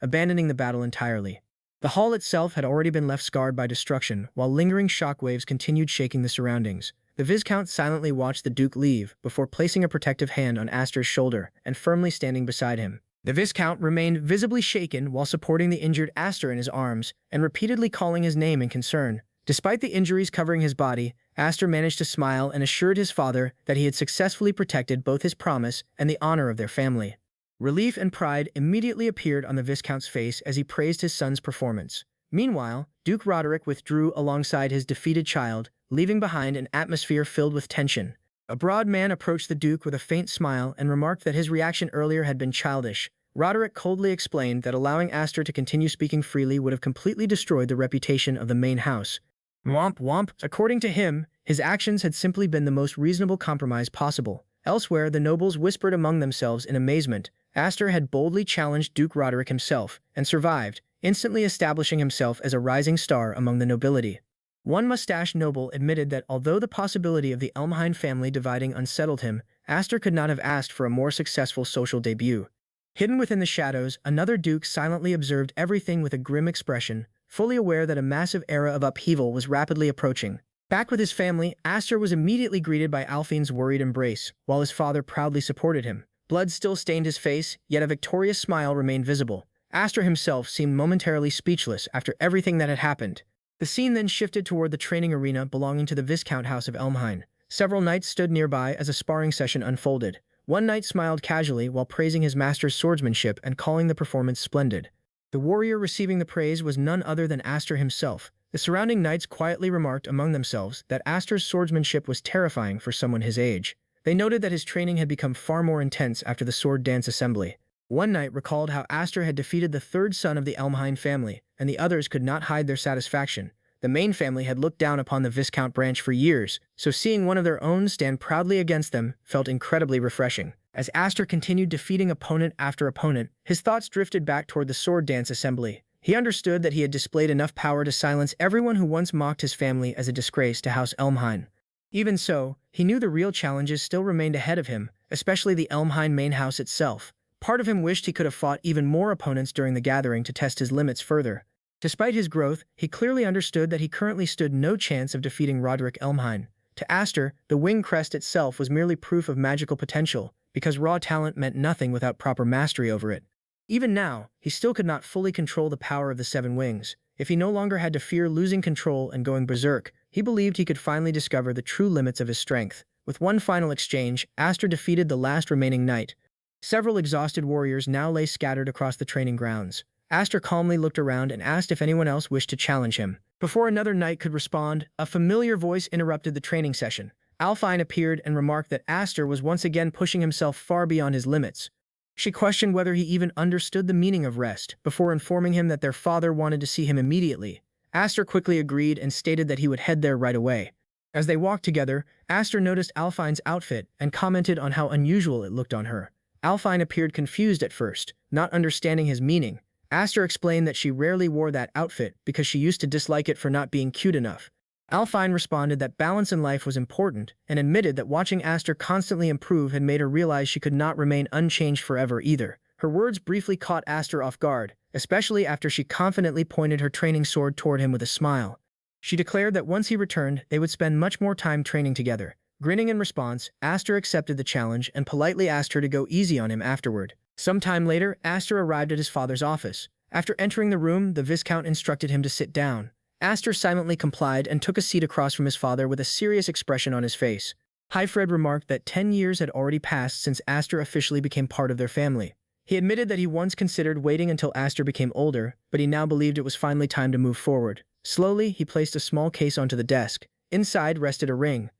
abandoning the battle entirely. The hall itself had already been left scarred by destruction, while lingering shockwaves continued shaking the surroundings. The Viscount silently watched the Duke leave before placing a protective hand on Aster's shoulder and firmly standing beside him. The Viscount remained visibly shaken while supporting the injured Aster in his arms and repeatedly calling his name in concern. Despite the injuries covering his body, Aster managed to smile and assured his father that he had successfully protected both his promise and the honor of their family. Relief and pride immediately appeared on the Viscount's face as he praised his son's performance. Meanwhile, Duke Rodrik withdrew alongside his defeated child, leaving behind an atmosphere filled with tension. A broad man approached the Duke with a faint smile and remarked that his reaction earlier had been childish. Rodrik coldly explained that allowing Aster to continue speaking freely would have completely destroyed the reputation of the main house. Womp womp. According to him, his actions had simply been the most reasonable compromise possible. Elsewhere, the nobles whispered among themselves in amazement. Aster had boldly challenged Duke Rodrik himself, and survived, instantly establishing himself as a rising star among the nobility. One mustached noble admitted that although the possibility of the Elmhine family dividing unsettled him, Aster could not have asked for a more successful social debut. Hidden within the shadows, another duke silently observed everything with a grim expression, fully aware that a massive era of upheaval was rapidly approaching. Back with his family, Aster was immediately greeted by Alfine's worried embrace, while his father proudly supported him. Blood still stained his face, yet a victorious smile remained visible. Aster himself seemed momentarily speechless after everything that had happened. The scene then shifted toward the training arena belonging to the Viscount House of Elmhine. Several knights stood nearby as a sparring session unfolded. One knight smiled casually while praising his master's swordsmanship and calling the performance splendid. The warrior receiving the praise was none other than Aster himself. The surrounding knights quietly remarked among themselves that Aster's swordsmanship was terrifying for someone his age. They noted that his training had become far more intense after the sword dance assembly. One knight recalled how Aster had defeated the third son of the Elmhine family, and the others could not hide their satisfaction. The main family had looked down upon the Viscount branch for years, so seeing one of their own stand proudly against them felt incredibly refreshing. As Aster continued defeating opponent after opponent, his thoughts drifted back toward the sword dance assembly. He understood that he had displayed enough power to silence everyone who once mocked his family as a disgrace to House Elmhine. Even so, he knew the real challenges still remained ahead of him, especially the Elmhine main house itself. Part of him wished he could have fought even more opponents during the gathering to test his limits further. Despite his growth, he clearly understood that he currently stood no chance of defeating Rodrik Elmhine. To Aster, the wing crest itself was merely proof of magical potential, because raw talent meant nothing without proper mastery over it. Even now, he still could not fully control the power of the seven wings. If he no longer had to fear losing control and going berserk, he believed he could finally discover the true limits of his strength. With one final exchange, Aster defeated the last remaining knight. Several exhausted warriors now lay scattered across the training grounds. Aster calmly looked around and asked if anyone else wished to challenge him. Before another knight could respond, a familiar voice interrupted the training session. Alfine appeared and remarked that Aster was once again pushing himself far beyond his limits. She questioned whether he even understood the meaning of rest, before informing him that their father wanted to see him immediately. Aster quickly agreed and stated that he would head there right away. As they walked together, Aster noticed Alfine's outfit and commented on how unusual it looked on her. Alfine appeared confused at first, not understanding his meaning. Aster explained that she rarely wore that outfit because she used to dislike it for not being cute enough. Alfine responded that balance in life was important and admitted that watching Aster constantly improve had made her realize she could not remain unchanged forever either. Her words briefly caught Aster off guard, especially after she confidently pointed her training sword toward him with a smile. She declared that once he returned, they would spend much more time training together. Grinning in response, Aster accepted the challenge and politely asked her to go easy on him afterward. Some time later, Aster arrived at his father's office. After entering the room, the Viscount instructed him to sit down. Astor silently complied and took a seat across from his father with a serious expression on his face. Hyfred remarked that 10 years had already passed since Astor officially became part of their family. He admitted that he once considered waiting until Astor became older, but he now believed it was finally time to move forward. Slowly, he placed a small case onto the desk. Inside rested a ring.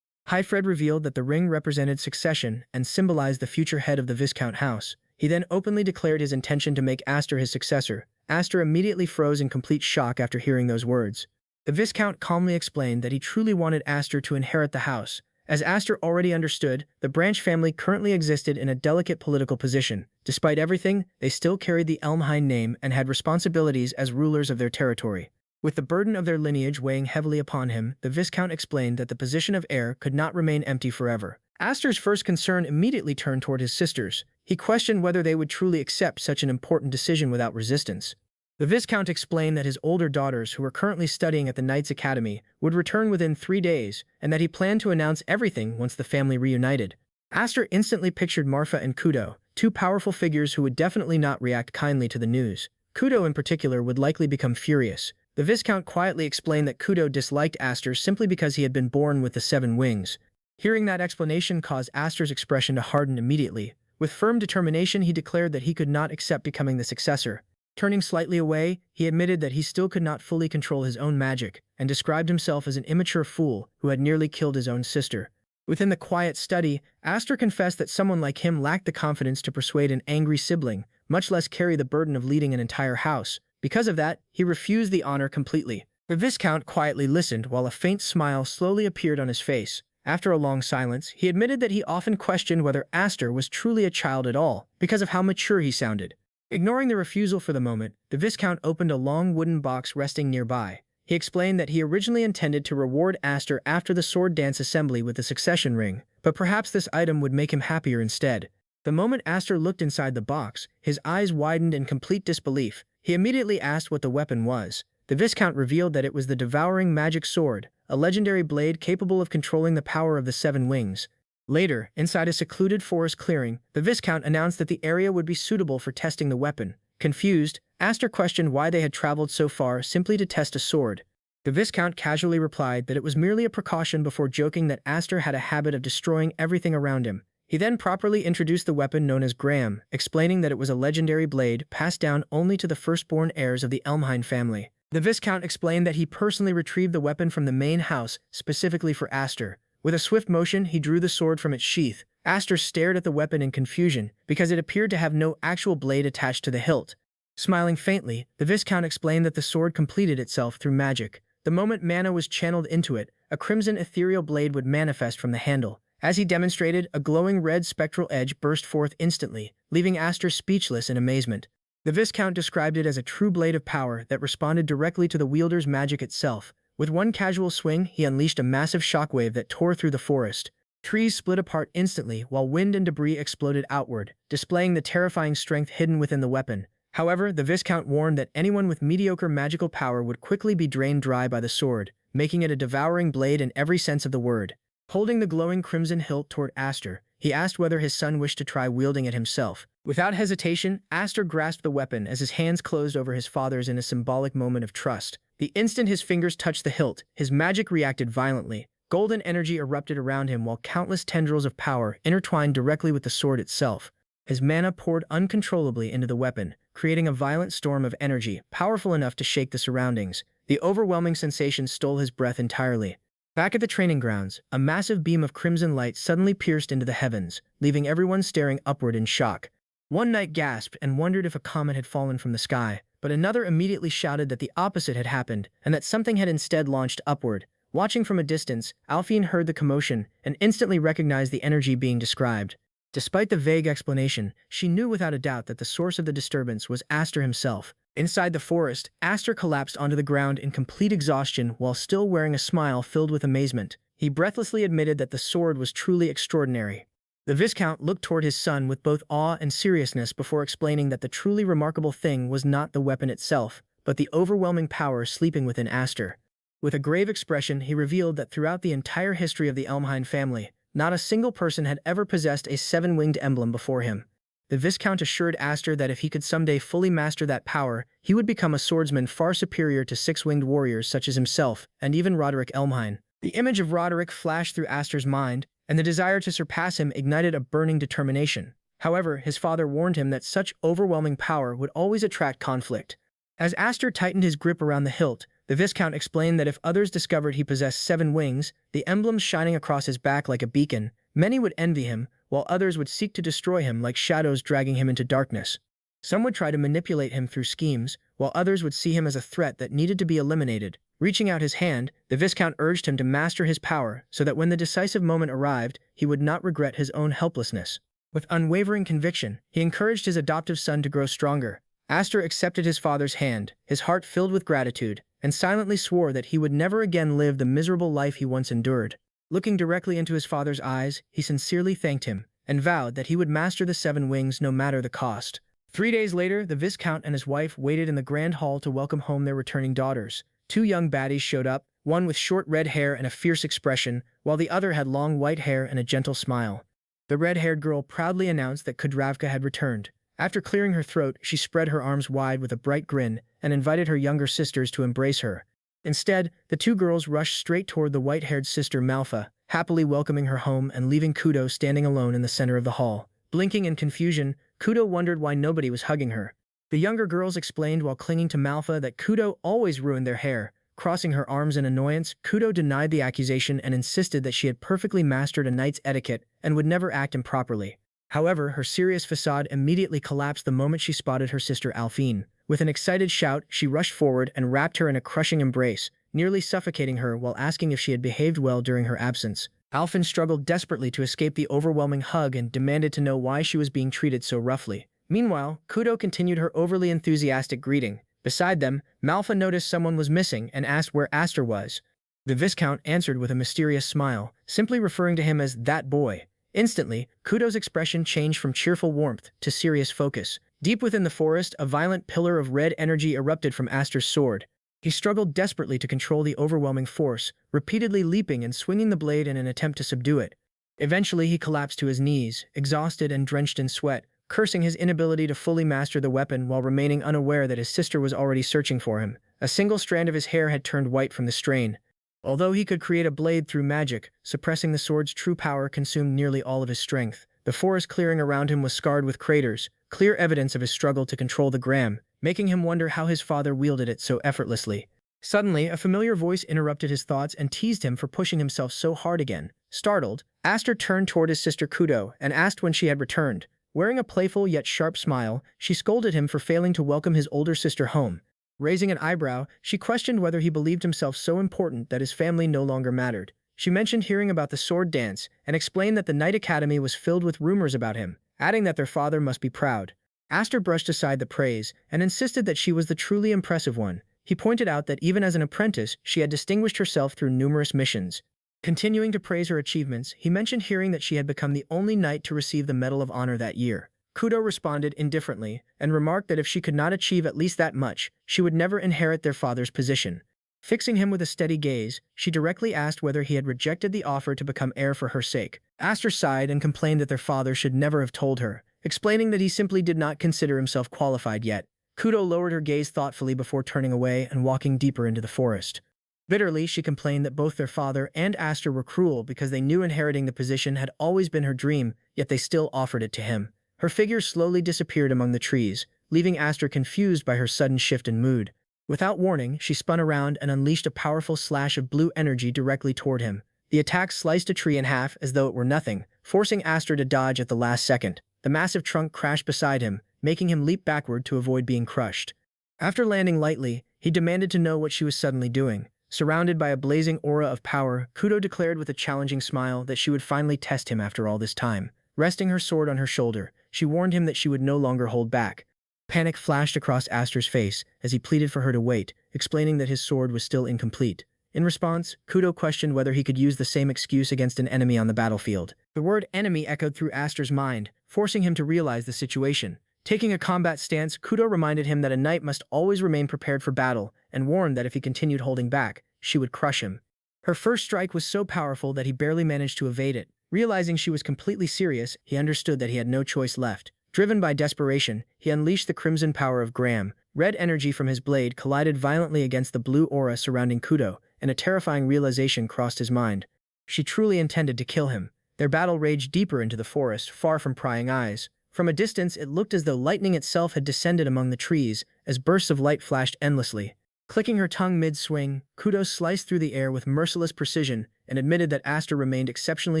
Hyfred revealed that the ring represented succession and symbolized the future head of the Viscount house. He then openly declared his intention to make Astor his successor. Astor immediately froze in complete shock after hearing those words. The Viscount calmly explained that he truly wanted Astor to inherit the house. As Astor already understood, the Branch family currently existed in a delicate political position. Despite everything, they still carried the Elmhain name and had responsibilities as rulers of their territory. With the burden of their lineage weighing heavily upon him, the Viscount explained that the position of heir could not remain empty forever. Astor's first concern immediately turned toward his sisters. He questioned whether they would truly accept such an important decision without resistance. The Viscount explained that his older daughters, who were currently studying at the Knights Academy, would return within 3 days, and that he planned to announce everything once the family reunited. Astor instantly pictured Marfa and Kudo, two powerful figures who would definitely not react kindly to the news. Kudo in particular would likely become furious. The Viscount quietly explained that Kudo disliked Astor simply because he had been born with the 7 wings. Hearing that explanation caused Astor's expression to harden immediately. With firm determination, he declared that he could not accept becoming the successor. Turning slightly away, he admitted that he still could not fully control his own magic, and described himself as an immature fool who had nearly killed his own sister. Within the quiet study, Astor confessed that someone like him lacked the confidence to persuade an angry sibling, much less carry the burden of leading an entire house. Because of that, he refused the honor completely. The Viscount quietly listened while a faint smile slowly appeared on his face. After a long silence, he admitted that he often questioned whether Astor was truly a child at all, because of how mature he sounded. Ignoring the refusal for the moment, the Viscount opened a long wooden box resting nearby. He explained that he originally intended to reward Astor after the sword dance assembly with the succession ring, but perhaps this item would make him happier instead. The moment Astor looked inside the box, his eyes widened in complete disbelief. He immediately asked what the weapon was. The Viscount revealed that it was the Devouring Magic Sword, a legendary blade capable of controlling the power of the 7 wings. Later, inside a secluded forest clearing, the Viscount announced that the area would be suitable for testing the weapon. Confused, Astor questioned why they had traveled so far simply to test a sword. The Viscount casually replied that it was merely a precaution before joking that Astor had a habit of destroying everything around him. He then properly introduced the weapon known as Graham, explaining that it was a legendary blade passed down only to the firstborn heirs of the Elmhain family. The Viscount explained that he personally retrieved the weapon from the main house, specifically for Astor. With a swift motion, he drew the sword from its sheath. Astor stared at the weapon in confusion, because it appeared to have no actual blade attached to the hilt. Smiling faintly, the Viscount explained that the sword completed itself through magic. The moment mana was channeled into it, a crimson ethereal blade would manifest from the handle. As he demonstrated, a glowing red spectral edge burst forth instantly, leaving Astor speechless in amazement. The Viscount described it as a true blade of power that responded directly to the wielder's magic itself. With one casual swing, he unleashed a massive shockwave that tore through the forest. Trees split apart instantly, while wind and debris exploded outward, displaying the terrifying strength hidden within the weapon. However, the Viscount warned that anyone with mediocre magical power would quickly be drained dry by the sword, making it a devouring blade in every sense of the word. Holding the glowing crimson hilt toward Astor, he asked whether his son wished to try wielding it himself. Without hesitation, Astor grasped the weapon as his hands closed over his father's in a symbolic moment of trust. The instant his fingers touched the hilt, his magic reacted violently. Golden energy erupted around him while countless tendrils of power intertwined directly with the sword itself. His mana poured uncontrollably into the weapon, creating a violent storm of energy, powerful enough to shake the surroundings. The overwhelming sensation stole his breath entirely. Back at the training grounds, a massive beam of crimson light suddenly pierced into the heavens, leaving everyone staring upward in shock. One knight gasped and wondered if a comet had fallen from the sky, but another immediately shouted that the opposite had happened, and that something had instead launched upward. Watching from a distance, Alphine heard the commotion and instantly recognized the energy being described. Despite the vague explanation, she knew without a doubt that the source of the disturbance was Astor himself. Inside the forest, Astor collapsed onto the ground in complete exhaustion while still wearing a smile filled with amazement. He breathlessly admitted that the sword was truly extraordinary. The Viscount looked toward his son with both awe and seriousness before explaining that the truly remarkable thing was not the weapon itself, but the overwhelming power sleeping within Astor. With a grave expression, he revealed that throughout the entire history of the Elmhain family, not a single person had ever possessed a 7-winged emblem before him. the Viscount assured Aster that if he could someday fully master that power, he would become a swordsman far superior to six-winged warriors such as himself and even Rodrik Elmhine. The image of Rodrik flashed through Aster's mind, and the desire to surpass him ignited a burning determination. However, his father warned him that such overwhelming power would always attract conflict. As Aster tightened his grip around the hilt, the Viscount explained that if others discovered he possessed 7 wings, the emblems shining across his back like a beacon, many would envy him, while others would seek to destroy him like shadows dragging him into darkness. Some would try to manipulate him through schemes, while others would see him as a threat that needed to be eliminated. Reaching out his hand, the Viscount urged him to master his power so that when the decisive moment arrived, he would not regret his own helplessness. With unwavering conviction, he encouraged his adoptive son to grow stronger. Aster accepted his father's hand, his heart filled with gratitude, and silently swore that he would never again live the miserable life he once endured. Looking directly into his father's eyes, he sincerely thanked him, and vowed that he would master the 7 wings no matter the cost. 3 days later, the Viscount and his wife waited in the grand hall to welcome home their returning daughters. 2 young baddies showed up, one with short red hair and a fierce expression, while the other had long white hair and a gentle smile. The red-haired girl proudly announced that Kudravka had returned. After clearing her throat, she spread her arms wide with a bright grin and invited her younger sisters to embrace her. Instead, the 2 girls rushed straight toward the white-haired sister Malfa, happily welcoming her home and leaving Kudo standing alone in the center of the hall. Blinking in confusion, Kudo wondered why nobody was hugging her. The younger girls explained while clinging to Malfa that Kudo always ruined their hair. Crossing her arms in annoyance, Kudo denied the accusation and insisted that she had perfectly mastered a knight's etiquette and would never act improperly. However, her serious facade immediately collapsed the moment she spotted her sister Alphine. With an excited shout, she rushed forward and wrapped her in a crushing embrace, nearly suffocating her while asking if she had behaved well during her absence. Alphine struggled desperately to escape the overwhelming hug and demanded to know why she was being treated so roughly. Meanwhile, Kudo continued her overly enthusiastic greeting. Beside them, Malfa noticed someone was missing and asked where Aster was. The Viscount answered with a mysterious smile, simply referring to him as that boy. Instantly, Kudo's expression changed from cheerful warmth to serious focus. Deep within the forest, a violent pillar of red energy erupted from Aster's sword. He struggled desperately to control the overwhelming force, repeatedly leaping and swinging the blade in an attempt to subdue it. Eventually, he collapsed to his knees, exhausted and drenched in sweat, cursing his inability to fully master the weapon while remaining unaware that his sister was already searching for him. A single strand of his hair had turned white from the strain. Although he could create a blade through magic, suppressing the sword's true power consumed nearly all of his strength. The forest clearing around him was scarred with craters, clear evidence of his struggle to control the gram, making him wonder how his father wielded it so effortlessly. Suddenly, a familiar voice interrupted his thoughts and teased him for pushing himself so hard again. Startled, Aster turned toward his sister Kudo and asked when she had returned. Wearing a playful yet sharp smile, she scolded him for failing to welcome his older sister home. Raising an eyebrow, she questioned whether he believed himself so important that his family no longer mattered. She mentioned hearing about the sword dance and explained that the Knight Academy was filled with rumors about him, adding that their father must be proud. Aster brushed aside the praise and insisted that she was the truly impressive one. He pointed out that even as an apprentice, she had distinguished herself through numerous missions. Continuing to praise her achievements, he mentioned hearing that she had become the only knight to receive the Medal of Honor that year. Kudo responded indifferently and remarked that if she could not achieve at least that much, she would never inherit their father's position. Fixing him with a steady gaze, she directly asked whether he had rejected the offer to become heir for her sake. Aster sighed and complained that their father should never have told her, explaining that he simply did not consider himself qualified yet. Kudo lowered her gaze thoughtfully before turning away and walking deeper into the forest. Bitterly, she complained that both their father and Aster were cruel because they knew inheriting the position had always been her dream, yet they still offered it to him. Her figure slowly disappeared among the trees, leaving Aster confused by her sudden shift in mood. Without warning, she spun around and unleashed a powerful slash of blue energy directly toward him. The attack sliced a tree in half as though it were nothing, forcing Aster to dodge at the last second. The massive trunk crashed beside him, making him leap backward to avoid being crushed. After landing lightly, he demanded to know what she was suddenly doing. Surrounded by a blazing aura of power, Kudo declared with a challenging smile that she would finally test him after all this time. Resting her sword on her shoulder, she warned him that she would no longer hold back. Panic flashed across Aster's face as he pleaded for her to wait, explaining that his sword was still incomplete. In response, Kudo questioned whether he could use the same excuse against an enemy on the battlefield. The word enemy echoed through Aster's mind, forcing him to realize the situation. Taking a combat stance, Kudo reminded him that a knight must always remain prepared for battle, and warned that if he continued holding back, she would crush him. Her first strike was so powerful that he barely managed to evade it. Realizing she was completely serious, he understood that he had no choice left. Driven by desperation, he unleashed the crimson power of Graham. Red energy from his blade collided violently against the blue aura surrounding Kudo, and a terrifying realization crossed his mind. She truly intended to kill him. Their battle raged deeper into the forest, far from prying eyes. From a distance, it looked as though lightning itself had descended among the trees, as bursts of light flashed endlessly. Clicking her tongue mid-swing, Kudo sliced through the air with merciless precision and admitted that Aster remained exceptionally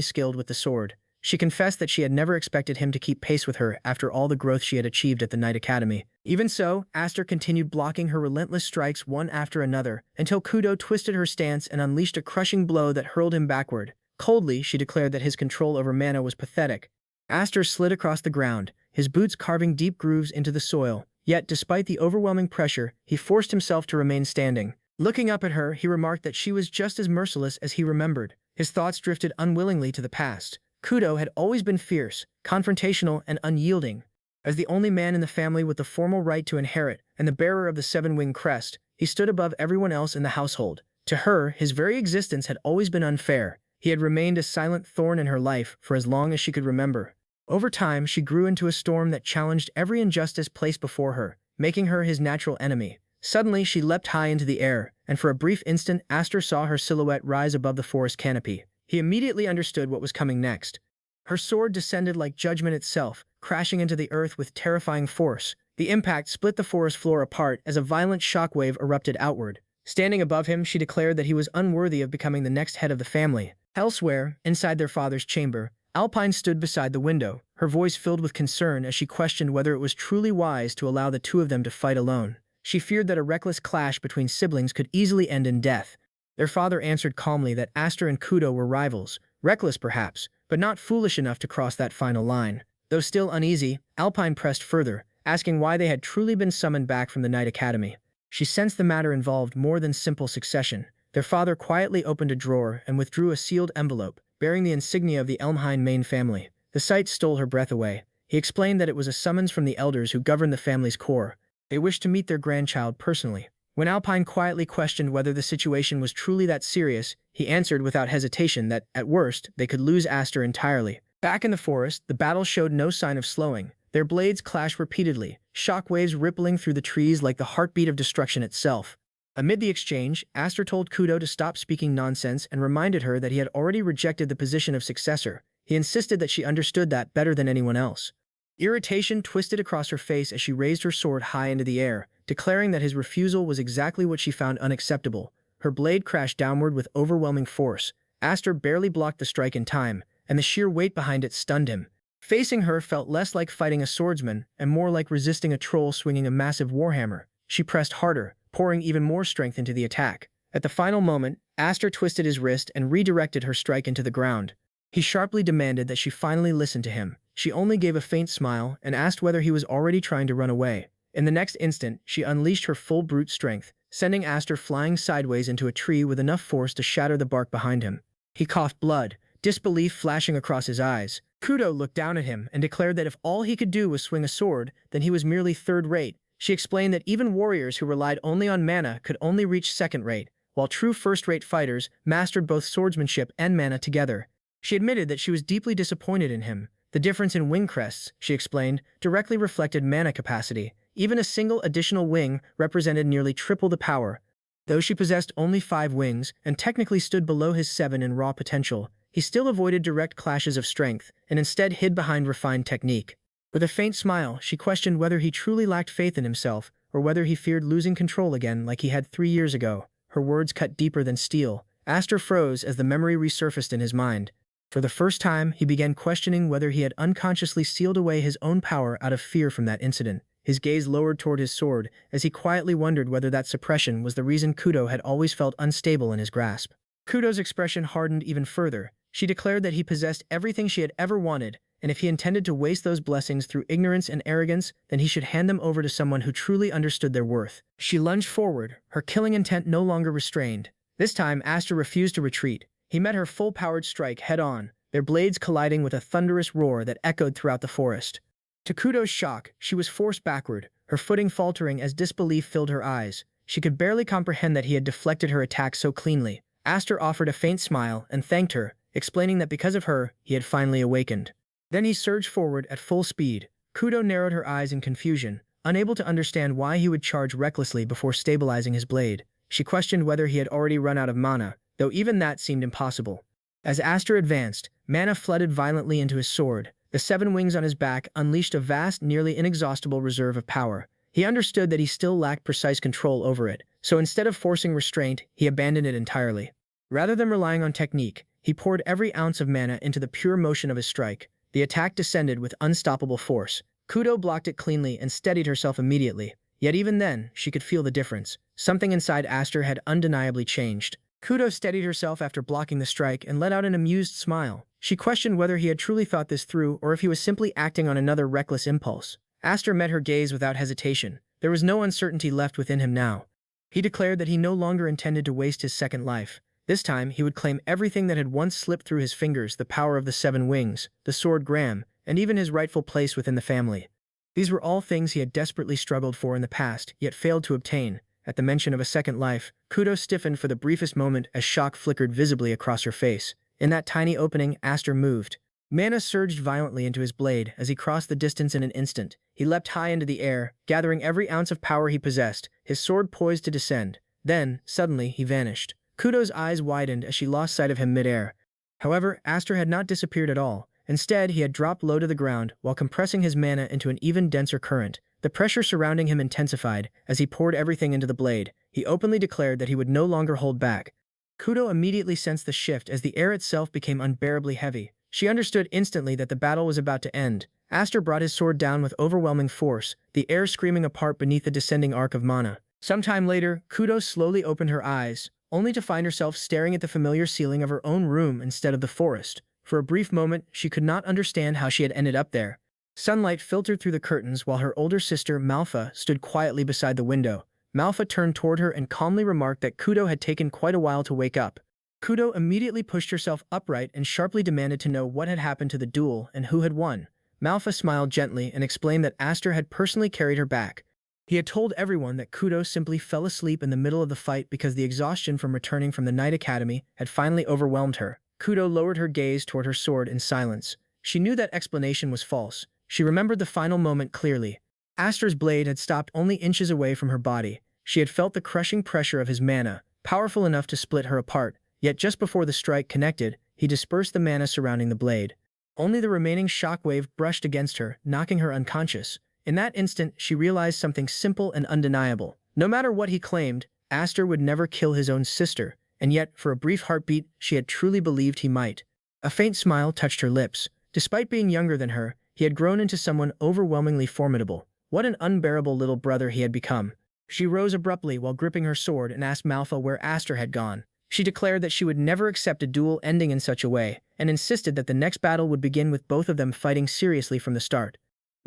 skilled with the sword. She confessed that she had never expected him to keep pace with her after all the growth she had achieved at the Night Academy. Even so, Aster continued blocking her relentless strikes one after another, until Kudo twisted her stance and unleashed a crushing blow that hurled him backward. Coldly, she declared that his control over Manhwa was pathetic. Aster slid across the ground, his boots carving deep grooves into the soil. Yet, despite the overwhelming pressure, he forced himself to remain standing. Looking up at her, he remarked that she was just as merciless as he remembered. His thoughts drifted unwillingly to the past. Kudo had always been fierce, confrontational, and unyielding. As the only man in the family with the formal right to inherit and the bearer of the seven-winged crest, he stood above everyone else in the household. To her, his very existence had always been unfair. He had remained a silent thorn in her life for as long as she could remember. Over time, she grew into a storm that challenged every injustice placed before her, making her his natural enemy. Suddenly, she leapt high into the air, and for a brief instant, Aster saw her silhouette rise above the forest canopy. He immediately understood what was coming next. Her sword descended like judgment itself, crashing into the earth with terrifying force. The impact split the forest floor apart as a violent shockwave erupted outward. Standing above him, she declared that he was unworthy of becoming the next head of the family. Elsewhere, inside their father's chamber, Alpine stood beside the window, her voice filled with concern as she questioned whether it was truly wise to allow the two of them to fight alone. She feared that a reckless clash between siblings could easily end in death. Their father answered calmly that Aster and Kudo were rivals, reckless perhaps, but not foolish enough to cross that final line. Though still uneasy, Alpine pressed further, asking why they had truly been summoned back from the Night Academy. She sensed the matter involved more than simple succession. Their father quietly opened a drawer and withdrew a sealed envelope, bearing the insignia of the Elmheim main family. The sight stole her breath away. He explained that it was a summons from the elders who governed the family's core. They wished to meet their grandchild personally. When Alpine quietly questioned whether the situation was truly that serious, he answered without hesitation that, at worst, they could lose Aster entirely. Back in the forest, the battle showed no sign of slowing. Their blades clashed repeatedly, shockwaves rippling through the trees like the heartbeat of destruction itself. Amid the exchange, Aster told Kudo to stop speaking nonsense and reminded her that he had already rejected the position of successor. He insisted that she understood that better than anyone else. Irritation twisted across her face as she raised her sword high into the air, declaring that his refusal was exactly what she found unacceptable. Her blade crashed downward with overwhelming force. Aster barely blocked the strike in time, and the sheer weight behind it stunned him. Facing her felt less like fighting a swordsman and more like resisting a troll swinging a massive warhammer. She pressed harder, pouring even more strength into the attack. At the final moment, Aster twisted his wrist and redirected her strike into the ground. He sharply demanded that she finally listen to him. She only gave a faint smile and asked whether he was already trying to run away. In the next instant, she unleashed her full brute strength, sending Aster flying sideways into a tree with enough force to shatter the bark behind him. He coughed blood, disbelief flashing across his eyes. Kudo looked down at him and declared that if all he could do was swing a sword, then he was merely third-rate. She explained that even warriors who relied only on mana could only reach second-rate, while true first-rate fighters mastered both swordsmanship and mana together. She admitted that she was deeply disappointed in him. The difference in wing crests, she explained, directly reflected mana capacity. Even a single additional wing represented nearly triple the power. Though she possessed only 5 wings and technically stood below his 7 in raw potential, he still avoided direct clashes of strength and instead hid behind refined technique. With a faint smile, she questioned whether he truly lacked faith in himself or whether he feared losing control again like he had 3 years ago. Her words cut deeper than steel. Aster froze as the memory resurfaced in his mind. For the first time, he began questioning whether he had unconsciously sealed away his own power out of fear from that incident. His gaze lowered toward his sword as he quietly wondered whether that suppression was the reason Kudo had always felt unstable in his grasp. Kudo's expression hardened even further. She declared that he possessed everything she had ever wanted, and if he intended to waste those blessings through ignorance and arrogance, then he should hand them over to someone who truly understood their worth. She lunged forward, her killing intent no longer restrained. This time, Aster refused to retreat. He met her full-powered strike head-on, their blades colliding with a thunderous roar that echoed throughout the forest. To Kudo's shock, she was forced backward, her footing faltering as disbelief filled her eyes. She could barely comprehend that he had deflected her attack so cleanly. Aster offered a faint smile and thanked her, explaining that because of her, he had finally awakened. Then he surged forward at full speed. Kudo narrowed her eyes in confusion, unable to understand why he would charge recklessly before stabilizing his blade. She questioned whether he had already run out of mana, though even that seemed impossible. As Aster advanced, mana flooded violently into his sword. The 7 wings on his back unleashed a vast, nearly inexhaustible reserve of power. He understood that he still lacked precise control over it, so instead of forcing restraint, he abandoned it entirely. Rather than relying on technique, he poured every ounce of mana into the pure motion of his strike. The attack descended with unstoppable force. Kudo blocked it cleanly and steadied herself immediately. Yet even then, she could feel the difference. Something inside Aster had undeniably changed. Kudo steadied herself after blocking the strike and let out an amused smile. She questioned whether he had truly thought this through or if he was simply acting on another reckless impulse. Aster met her gaze without hesitation. There was no uncertainty left within him now. He declared that he no longer intended to waste his second life. This time, he would claim everything that had once slipped through his fingers: the power of the 7 wings, the sword Graham, and even his rightful place within the family. These were all things he had desperately struggled for in the past, yet failed to obtain. At the mention of a second life, Kudo stiffened for the briefest moment as shock flickered visibly across her face. In that tiny opening, Aster moved. Mana surged violently into his blade as he crossed the distance in an instant. He leapt high into the air, gathering every ounce of power he possessed, his sword poised to descend. Then, suddenly, he vanished. Kudo's eyes widened as she lost sight of him mid-air. However, Aster had not disappeared at all. Instead, he had dropped low to the ground while compressing his mana into an even denser current. The pressure surrounding him intensified as he poured everything into the blade. He openly declared that he would no longer hold back. Kudo immediately sensed the shift as the air itself became unbearably heavy. She understood instantly that the battle was about to end. Aster brought his sword down with overwhelming force, the air screaming apart beneath the descending arc of mana. Sometime later, Kudo slowly opened her eyes, only to find herself staring at the familiar ceiling of her own room instead of the forest. For a brief moment, she could not understand how she had ended up there. Sunlight filtered through the curtains while her older sister, Manhwa, stood quietly beside the window. Manhwa turned toward her and calmly remarked that Kudo had taken quite a while to wake up. Kudo immediately pushed herself upright and sharply demanded to know what had happened to the duel and who had won. Manhwa smiled gently and explained that Aster had personally carried her back. He had told everyone that Kudo simply fell asleep in the middle of the fight because the exhaustion from returning from the Night Academy had finally overwhelmed her. Kudo lowered her gaze toward her sword in silence. She knew that explanation was false. She remembered the final moment clearly. Aster's blade had stopped only inches away from her body. She had felt the crushing pressure of his mana, powerful enough to split her apart. Yet just before the strike connected, he dispersed the mana surrounding the blade. Only the remaining shockwave brushed against her, knocking her unconscious. In that instant, she realized something simple and undeniable. No matter what he claimed, Aster would never kill his own sister, and yet, for a brief heartbeat, she had truly believed he might. A faint smile touched her lips. Despite being younger than her, he had grown into someone overwhelmingly formidable. What an unbearable little brother he had become. She rose abruptly while gripping her sword and asked Manhwa where Aster had gone. She declared that she would never accept a duel ending in such a way, and insisted that the next battle would begin with both of them fighting seriously from the start.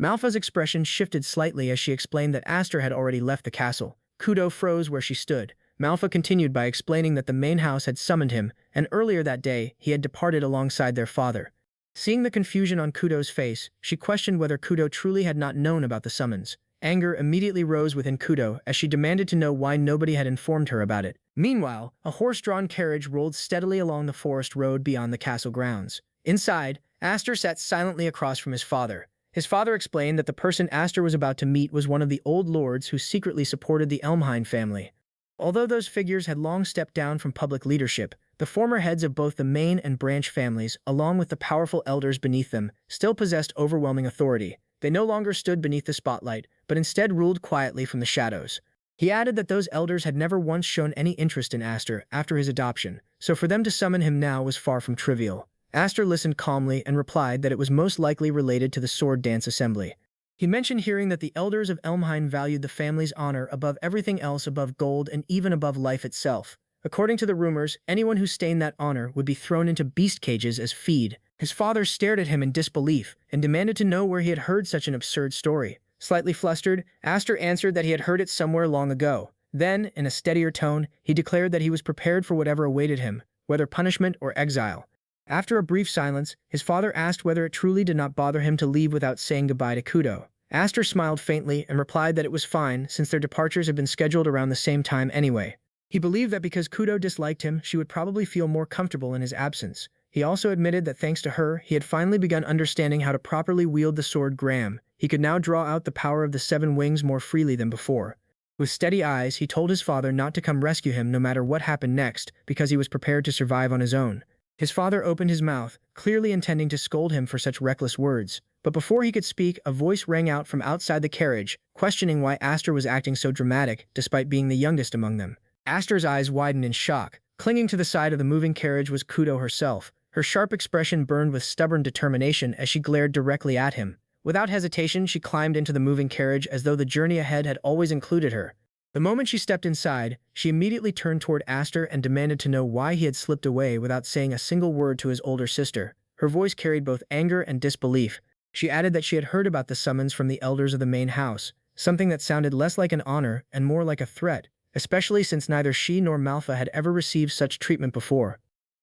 Manhwa's expression shifted slightly as she explained that Aster had already left the castle. Kudo froze where she stood. Manhwa continued by explaining that the main house had summoned him, and earlier that day, he had departed alongside their father. Seeing the confusion on Kudo's face, she questioned whether Kudo truly had not known about the summons. Anger immediately rose within Kudo as she demanded to know why nobody had informed her about it. Meanwhile, a horse-drawn carriage rolled steadily along the forest road beyond the castle grounds. Inside, Aster sat silently across from his father. His father explained that the person Aster was about to meet was one of the old lords who secretly supported the Elmheim family. Although those figures had long stepped down from public leadership, the former heads of both the main and branch families, along with the powerful elders beneath them, still possessed overwhelming authority. They no longer stood beneath the spotlight, but instead ruled quietly from the shadows. He added that those elders had never once shown any interest in Aster after his adoption, so for them to summon him now was far from trivial. Aster listened calmly and replied that it was most likely related to the sword dance assembly. He mentioned hearing that the elders of Elmheim valued the family's honor above everything else, above gold and even above life itself. According to the rumors, anyone who stained that honor would be thrown into beast cages as feed. His father stared at him in disbelief and demanded to know where he had heard such an absurd story. Slightly flustered, Aster answered that he had heard it somewhere long ago. Then, in a steadier tone, he declared that he was prepared for whatever awaited him, whether punishment or exile. After a brief silence, his father asked whether it truly did not bother him to leave without saying goodbye to Kudo. Aster smiled faintly and replied that it was fine since their departures had been scheduled around the same time anyway. He believed that because Kudo disliked him, she would probably feel more comfortable in his absence. He also admitted that thanks to her, he had finally begun understanding how to properly wield the sword Graham. He could now draw out the power of the 7 wings more freely than before. With steady eyes, he told his father not to come rescue him no matter what happened next, because he was prepared to survive on his own. His father opened his mouth, clearly intending to scold him for such reckless words. But before he could speak, a voice rang out from outside the carriage, questioning why Aster was acting so dramatic despite being the youngest among them. Aster's eyes widened in shock. Clinging to the side of the moving carriage was Kudo herself. Her sharp expression burned with stubborn determination as she glared directly at him. Without hesitation, she climbed into the moving carriage as though the journey ahead had always included her. The moment she stepped inside, she immediately turned toward Aster and demanded to know why he had slipped away without saying a single word to his older sister. Her voice carried both anger and disbelief. She added that she had heard about the summons from the elders of the main house, something that sounded less like an honor and more like a threat, especially since neither she nor Manhwa had ever received such treatment before.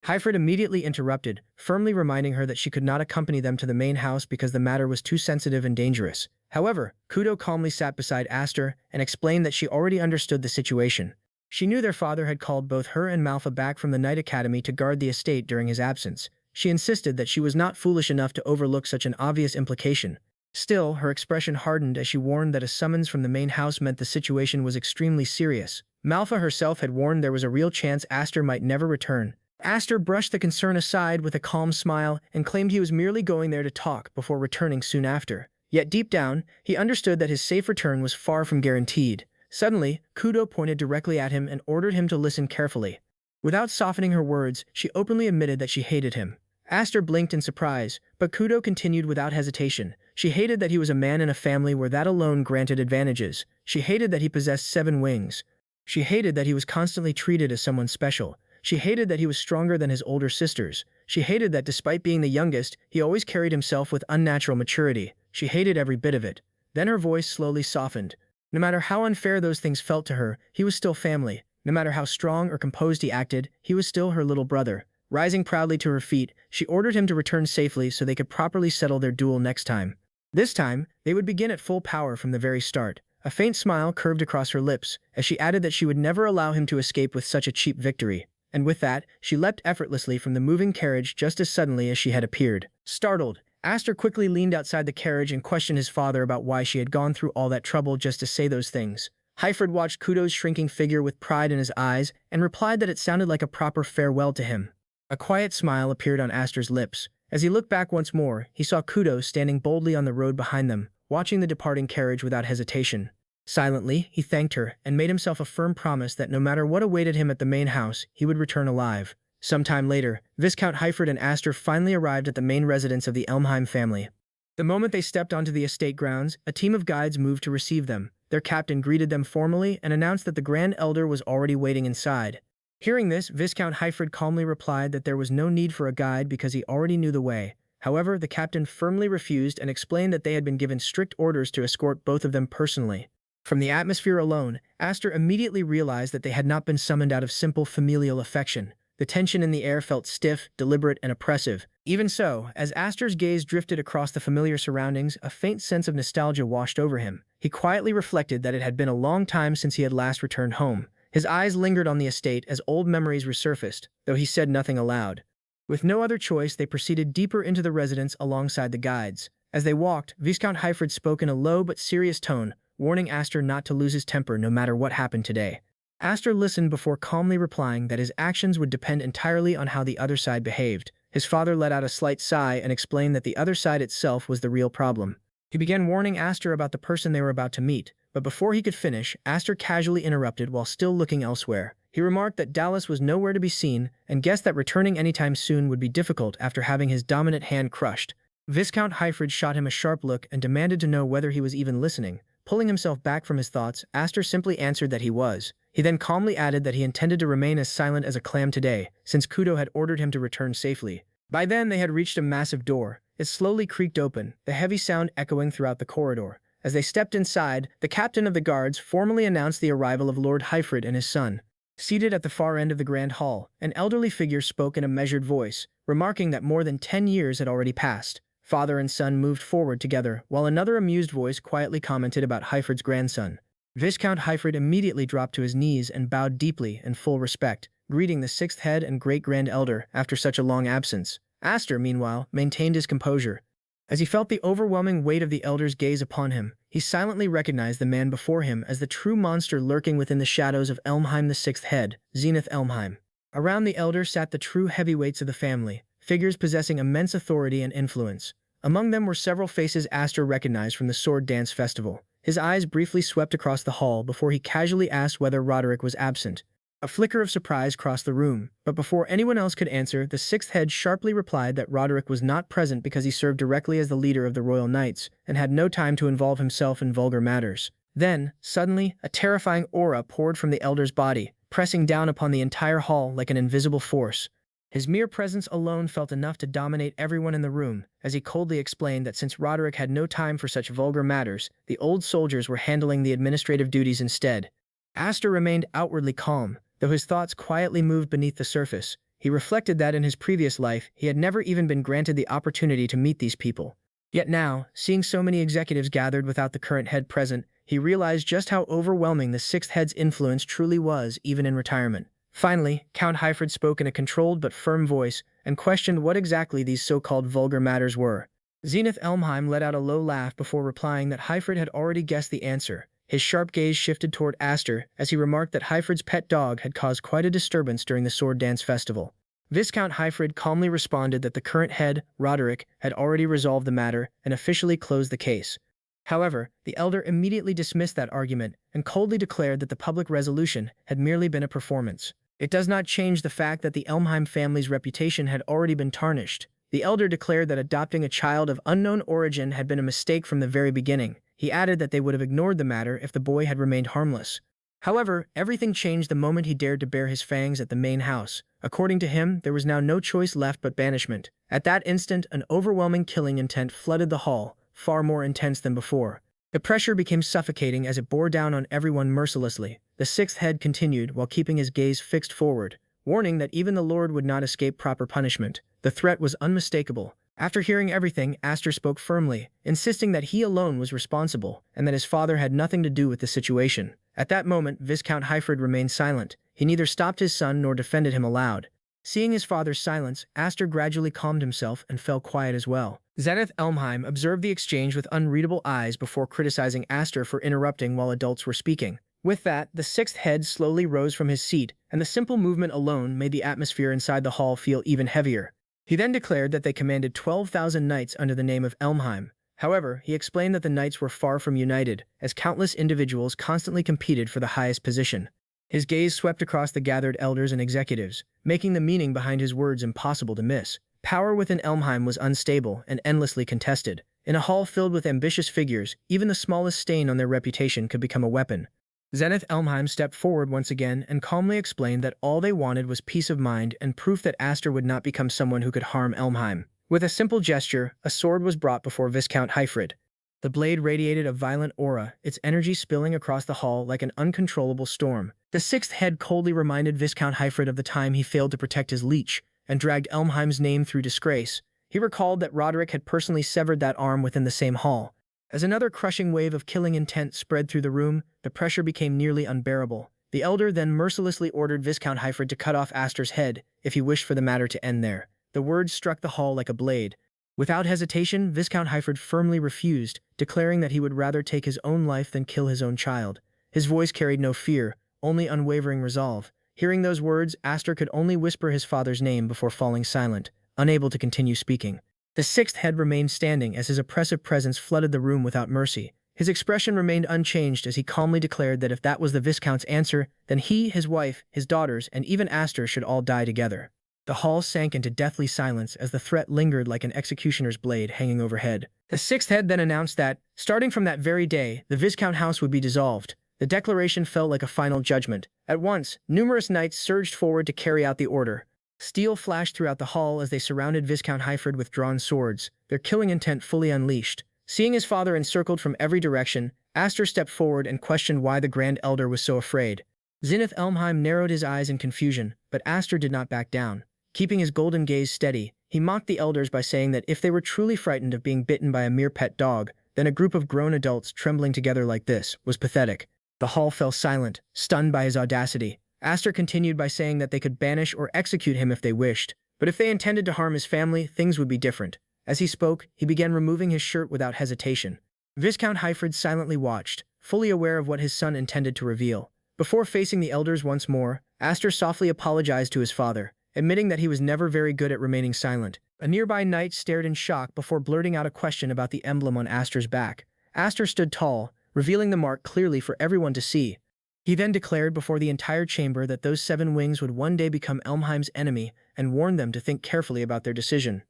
Hyfryd immediately interrupted, firmly reminding her that she could not accompany them to the main house because the matter was too sensitive and dangerous. However, Kudo calmly sat beside Aster and explained that she already understood the situation. She knew their father had called both her and Manhwa back from the Night Academy to guard the estate during his absence. She insisted that she was not foolish enough to overlook such an obvious implication. Still, her expression hardened as she warned that a summons from the main house meant the situation was extremely serious. Manhwa herself had warned there was a real chance Aster might never return. Aster brushed the concern aside with a calm smile and claimed he was merely going there to talk before returning soon after. Yet deep down, he understood that his safe return was far from guaranteed. Suddenly, Kudo pointed directly at him and ordered him to listen carefully. Without softening her words, she openly admitted that she hated him. Aster blinked in surprise, but Kudo continued without hesitation. She hated that he was a man in a family where that alone granted advantages. She hated that he possessed 7 wings. She hated that he was constantly treated as someone special. She hated that he was stronger than his older sisters. She hated that despite being the youngest, he always carried himself with unnatural maturity. She hated every bit of it. Then her voice slowly softened. No matter how unfair those things felt to her, he was still family. No matter how strong or composed he acted, he was still her little brother. Rising proudly to her feet, she ordered him to return safely so they could properly settle their duel next time. This time, they would begin at full power from the very start. A faint smile curved across her lips as she added that she would never allow him to escape with such a cheap victory. And with that, she leapt effortlessly from the moving carriage just as suddenly as she had appeared. Startled, Aster quickly leaned outside the carriage and questioned his father about why she had gone through all that trouble just to say those things. Hyfryd watched Kudo's shrinking figure with pride in his eyes and replied that it sounded like a proper farewell to him. A quiet smile appeared on Aster's lips. As he looked back once more, he saw Kudo standing boldly on the road behind them, watching the departing carriage without hesitation. Silently, he thanked her and made himself a firm promise that no matter what awaited him at the main house, he would return alive. Sometime later, Viscount Hyfryd and Aster finally arrived at the main residence of the Elmheim family. The moment they stepped onto the estate grounds, a team of guides moved to receive them. Their captain greeted them formally and announced that the Grand Elder was already waiting inside. Hearing this, Viscount Hyfryd calmly replied that there was no need for a guide because he already knew the way. However, the captain firmly refused and explained that they had been given strict orders to escort both of them personally. From the atmosphere alone, Aster immediately realized that they had not been summoned out of simple familial affection. The tension in the air felt stiff, deliberate, and oppressive. Even so, as Aster's gaze drifted across the familiar surroundings, a faint sense of nostalgia washed over him. He quietly reflected that it had been a long time since he had last returned home. His eyes lingered on the estate as old memories resurfaced, though he said nothing aloud. With no other choice, they proceeded deeper into the residence alongside the guides. As they walked, Viscount Hyfryd spoke in a low but serious tone, warning Aster not to lose his temper no matter what happened today. Aster listened before calmly replying that his actions would depend entirely on how the other side behaved. His father let out a slight sigh and explained that the other side itself was the real problem. He began warning Aster about the person they were about to meet, but before he could finish, Aster casually interrupted while still looking elsewhere. He remarked that Dallas was nowhere to be seen and guessed that returning anytime soon would be difficult after having his dominant hand crushed. Viscount Hyfryd shot him a sharp look and demanded to know whether he was even listening. Pulling himself back from his thoughts, Aster simply answered that he was. He then calmly added that he intended to remain as silent as a clam today, since Kudo had ordered him to return safely. By then, they had reached a massive door. It slowly creaked open, the heavy sound echoing throughout the corridor. As they stepped inside, the captain of the guards formally announced the arrival of Lord Hyfryd and his son. Seated at the far end of the grand hall, an elderly figure spoke in a measured voice, remarking that more than 10 years had already passed. Father and son moved forward together, while another amused voice quietly commented about Hyfryd's grandson. Viscount Hyfryd immediately dropped to his knees and bowed deeply in full respect, greeting the 6th head and great-grand elder after such a long absence. Aster, meanwhile, maintained his composure. As he felt the overwhelming weight of the elder's gaze upon him, he silently recognized the man before him as the true monster lurking within the shadows of Elmheim, the sixth head, Zenith Elmheim. Around the elder sat the true heavyweights of the family, figures possessing immense authority and influence. Among them were several faces Aster recognized from the Sword Dance Festival. His eyes briefly swept across the hall before he casually asked whether Rodrik was absent. A flicker of surprise crossed the room, but before anyone else could answer, the sixth head sharply replied that Rodrik was not present because he served directly as the leader of the Royal Knights and had no time to involve himself in vulgar matters. Then, suddenly, a terrifying aura poured from the elder's body, pressing down upon the entire hall like an invisible force. His mere presence alone felt enough to dominate everyone in the room, as he coldly explained that since Rodrik had no time for such vulgar matters, the old soldiers were handling the administrative duties instead. Aster remained outwardly calm, though his thoughts quietly moved beneath the surface. He reflected that in his previous life, he had never even been granted the opportunity to meet these people. Yet now, seeing so many executives gathered without the current head present, he realized just how overwhelming the sixth head's influence truly was, even in retirement. Finally, Count Hyfrid spoke in a controlled but firm voice and questioned what exactly these so-called vulgar matters were. Zenith Elmheim let out a low laugh before replying that Hyfrid had already guessed the answer. His sharp gaze shifted toward Aster as he remarked that Hyfrid's pet dog had caused quite a disturbance during the Sword Dance Festival. Viscount Hyfrid calmly responded that the current head, Rodrik, had already resolved the matter and officially closed the case. However, the elder immediately dismissed that argument and coldly declared that the public resolution had merely been a performance. It does not change the fact that the Elmheim family's reputation had already been tarnished. The elder declared that adopting a child of unknown origin had been a mistake from the very beginning. He added that they would have ignored the matter if the boy had remained harmless. However, everything changed the moment he dared to bare his fangs at the main house. According to him, there was now no choice left but banishment. At that instant, an overwhelming killing intent flooded the hall, far more intense than before. The pressure became suffocating as it bore down on everyone mercilessly. The sixth head continued while keeping his gaze fixed forward, warning that even the Lord would not escape proper punishment. The threat was unmistakable. After hearing everything, Aster spoke firmly, insisting that he alone was responsible and that his father had nothing to do with the situation. At that moment, Viscount Hyfrid remained silent. He neither stopped his son nor defended him aloud. Seeing his father's silence, Aster gradually calmed himself and fell quiet as well. Zenith Elmheim observed the exchange with unreadable eyes before criticizing Aster for interrupting while adults were speaking. With that, the sixth head slowly rose from his seat, and the simple movement alone made the atmosphere inside the hall feel even heavier. He then declared that they commanded 12,000 knights under the name of Elmheim. However, he explained that the knights were far from united, as countless individuals constantly competed for the highest position. His gaze swept across the gathered elders and executives, making the meaning behind his words impossible to miss. Power within Elmheim was unstable and endlessly contested. In a hall filled with ambitious figures, even the smallest stain on their reputation could become a weapon. Zenith Elmheim stepped forward once again and calmly explained that all they wanted was peace of mind and proof that Aster would not become someone who could harm Elmheim. With a simple gesture, a sword was brought before Viscount Hyfrid. The blade radiated a violent aura, its energy spilling across the hall like an uncontrollable storm. The sixth head coldly reminded Viscount Hyfrid of the time he failed to protect his leech and dragged Elmheim's name through disgrace. He recalled that Rodrik had personally severed that arm within the same hall. As another crushing wave of killing intent spread through the room, the pressure became nearly unbearable. The elder then mercilessly ordered Viscount Hyfrid to cut off Aster's head if he wished for the matter to end there. The words struck the hall like a blade. Without hesitation, Viscount Hyfrid firmly refused, declaring that he would rather take his own life than kill his own child. His voice carried no fear, only unwavering resolve. Hearing those words, Aster could only whisper his father's name before falling silent, unable to continue speaking. The sixth head remained standing as his oppressive presence flooded the room without mercy. His expression remained unchanged as he calmly declared that if that was the Viscount's answer, then he, his wife, his daughters, and even Aster should all die together. The hall sank into deathly silence as the threat lingered like an executioner's blade hanging overhead. The sixth head then announced that, starting from that very day, the Viscount house would be dissolved. The declaration felt like a final judgment. At once, numerous knights surged forward to carry out the order. Steel flashed throughout the hall as they surrounded Viscount Hyfrid with drawn swords, their killing intent fully unleashed. Seeing his father encircled from every direction, Aster stepped forward and questioned why the Grand Elder was so afraid. Zenith Elmheim narrowed his eyes in confusion, but Aster did not back down. Keeping his golden gaze steady, he mocked the elders by saying that if they were truly frightened of being bitten by a mere pet dog, then a group of grown adults trembling together like this was pathetic. The hall fell silent, stunned by his audacity. Aster continued by saying that they could banish or execute him if they wished, but if they intended to harm his family, things would be different. As he spoke, he began removing his shirt without hesitation. Viscount Hyfrid silently watched, fully aware of what his son intended to reveal. Before facing the elders once more, Aster softly apologized to his father, admitting that he was never very good at remaining silent. A nearby knight stared in shock before blurting out a question about the emblem on Aster's back. Aster stood tall, revealing the mark clearly for everyone to see. He then declared before the entire chamber that those 7 wings would one day become Elmheim's enemy and warned them to think carefully about their decision.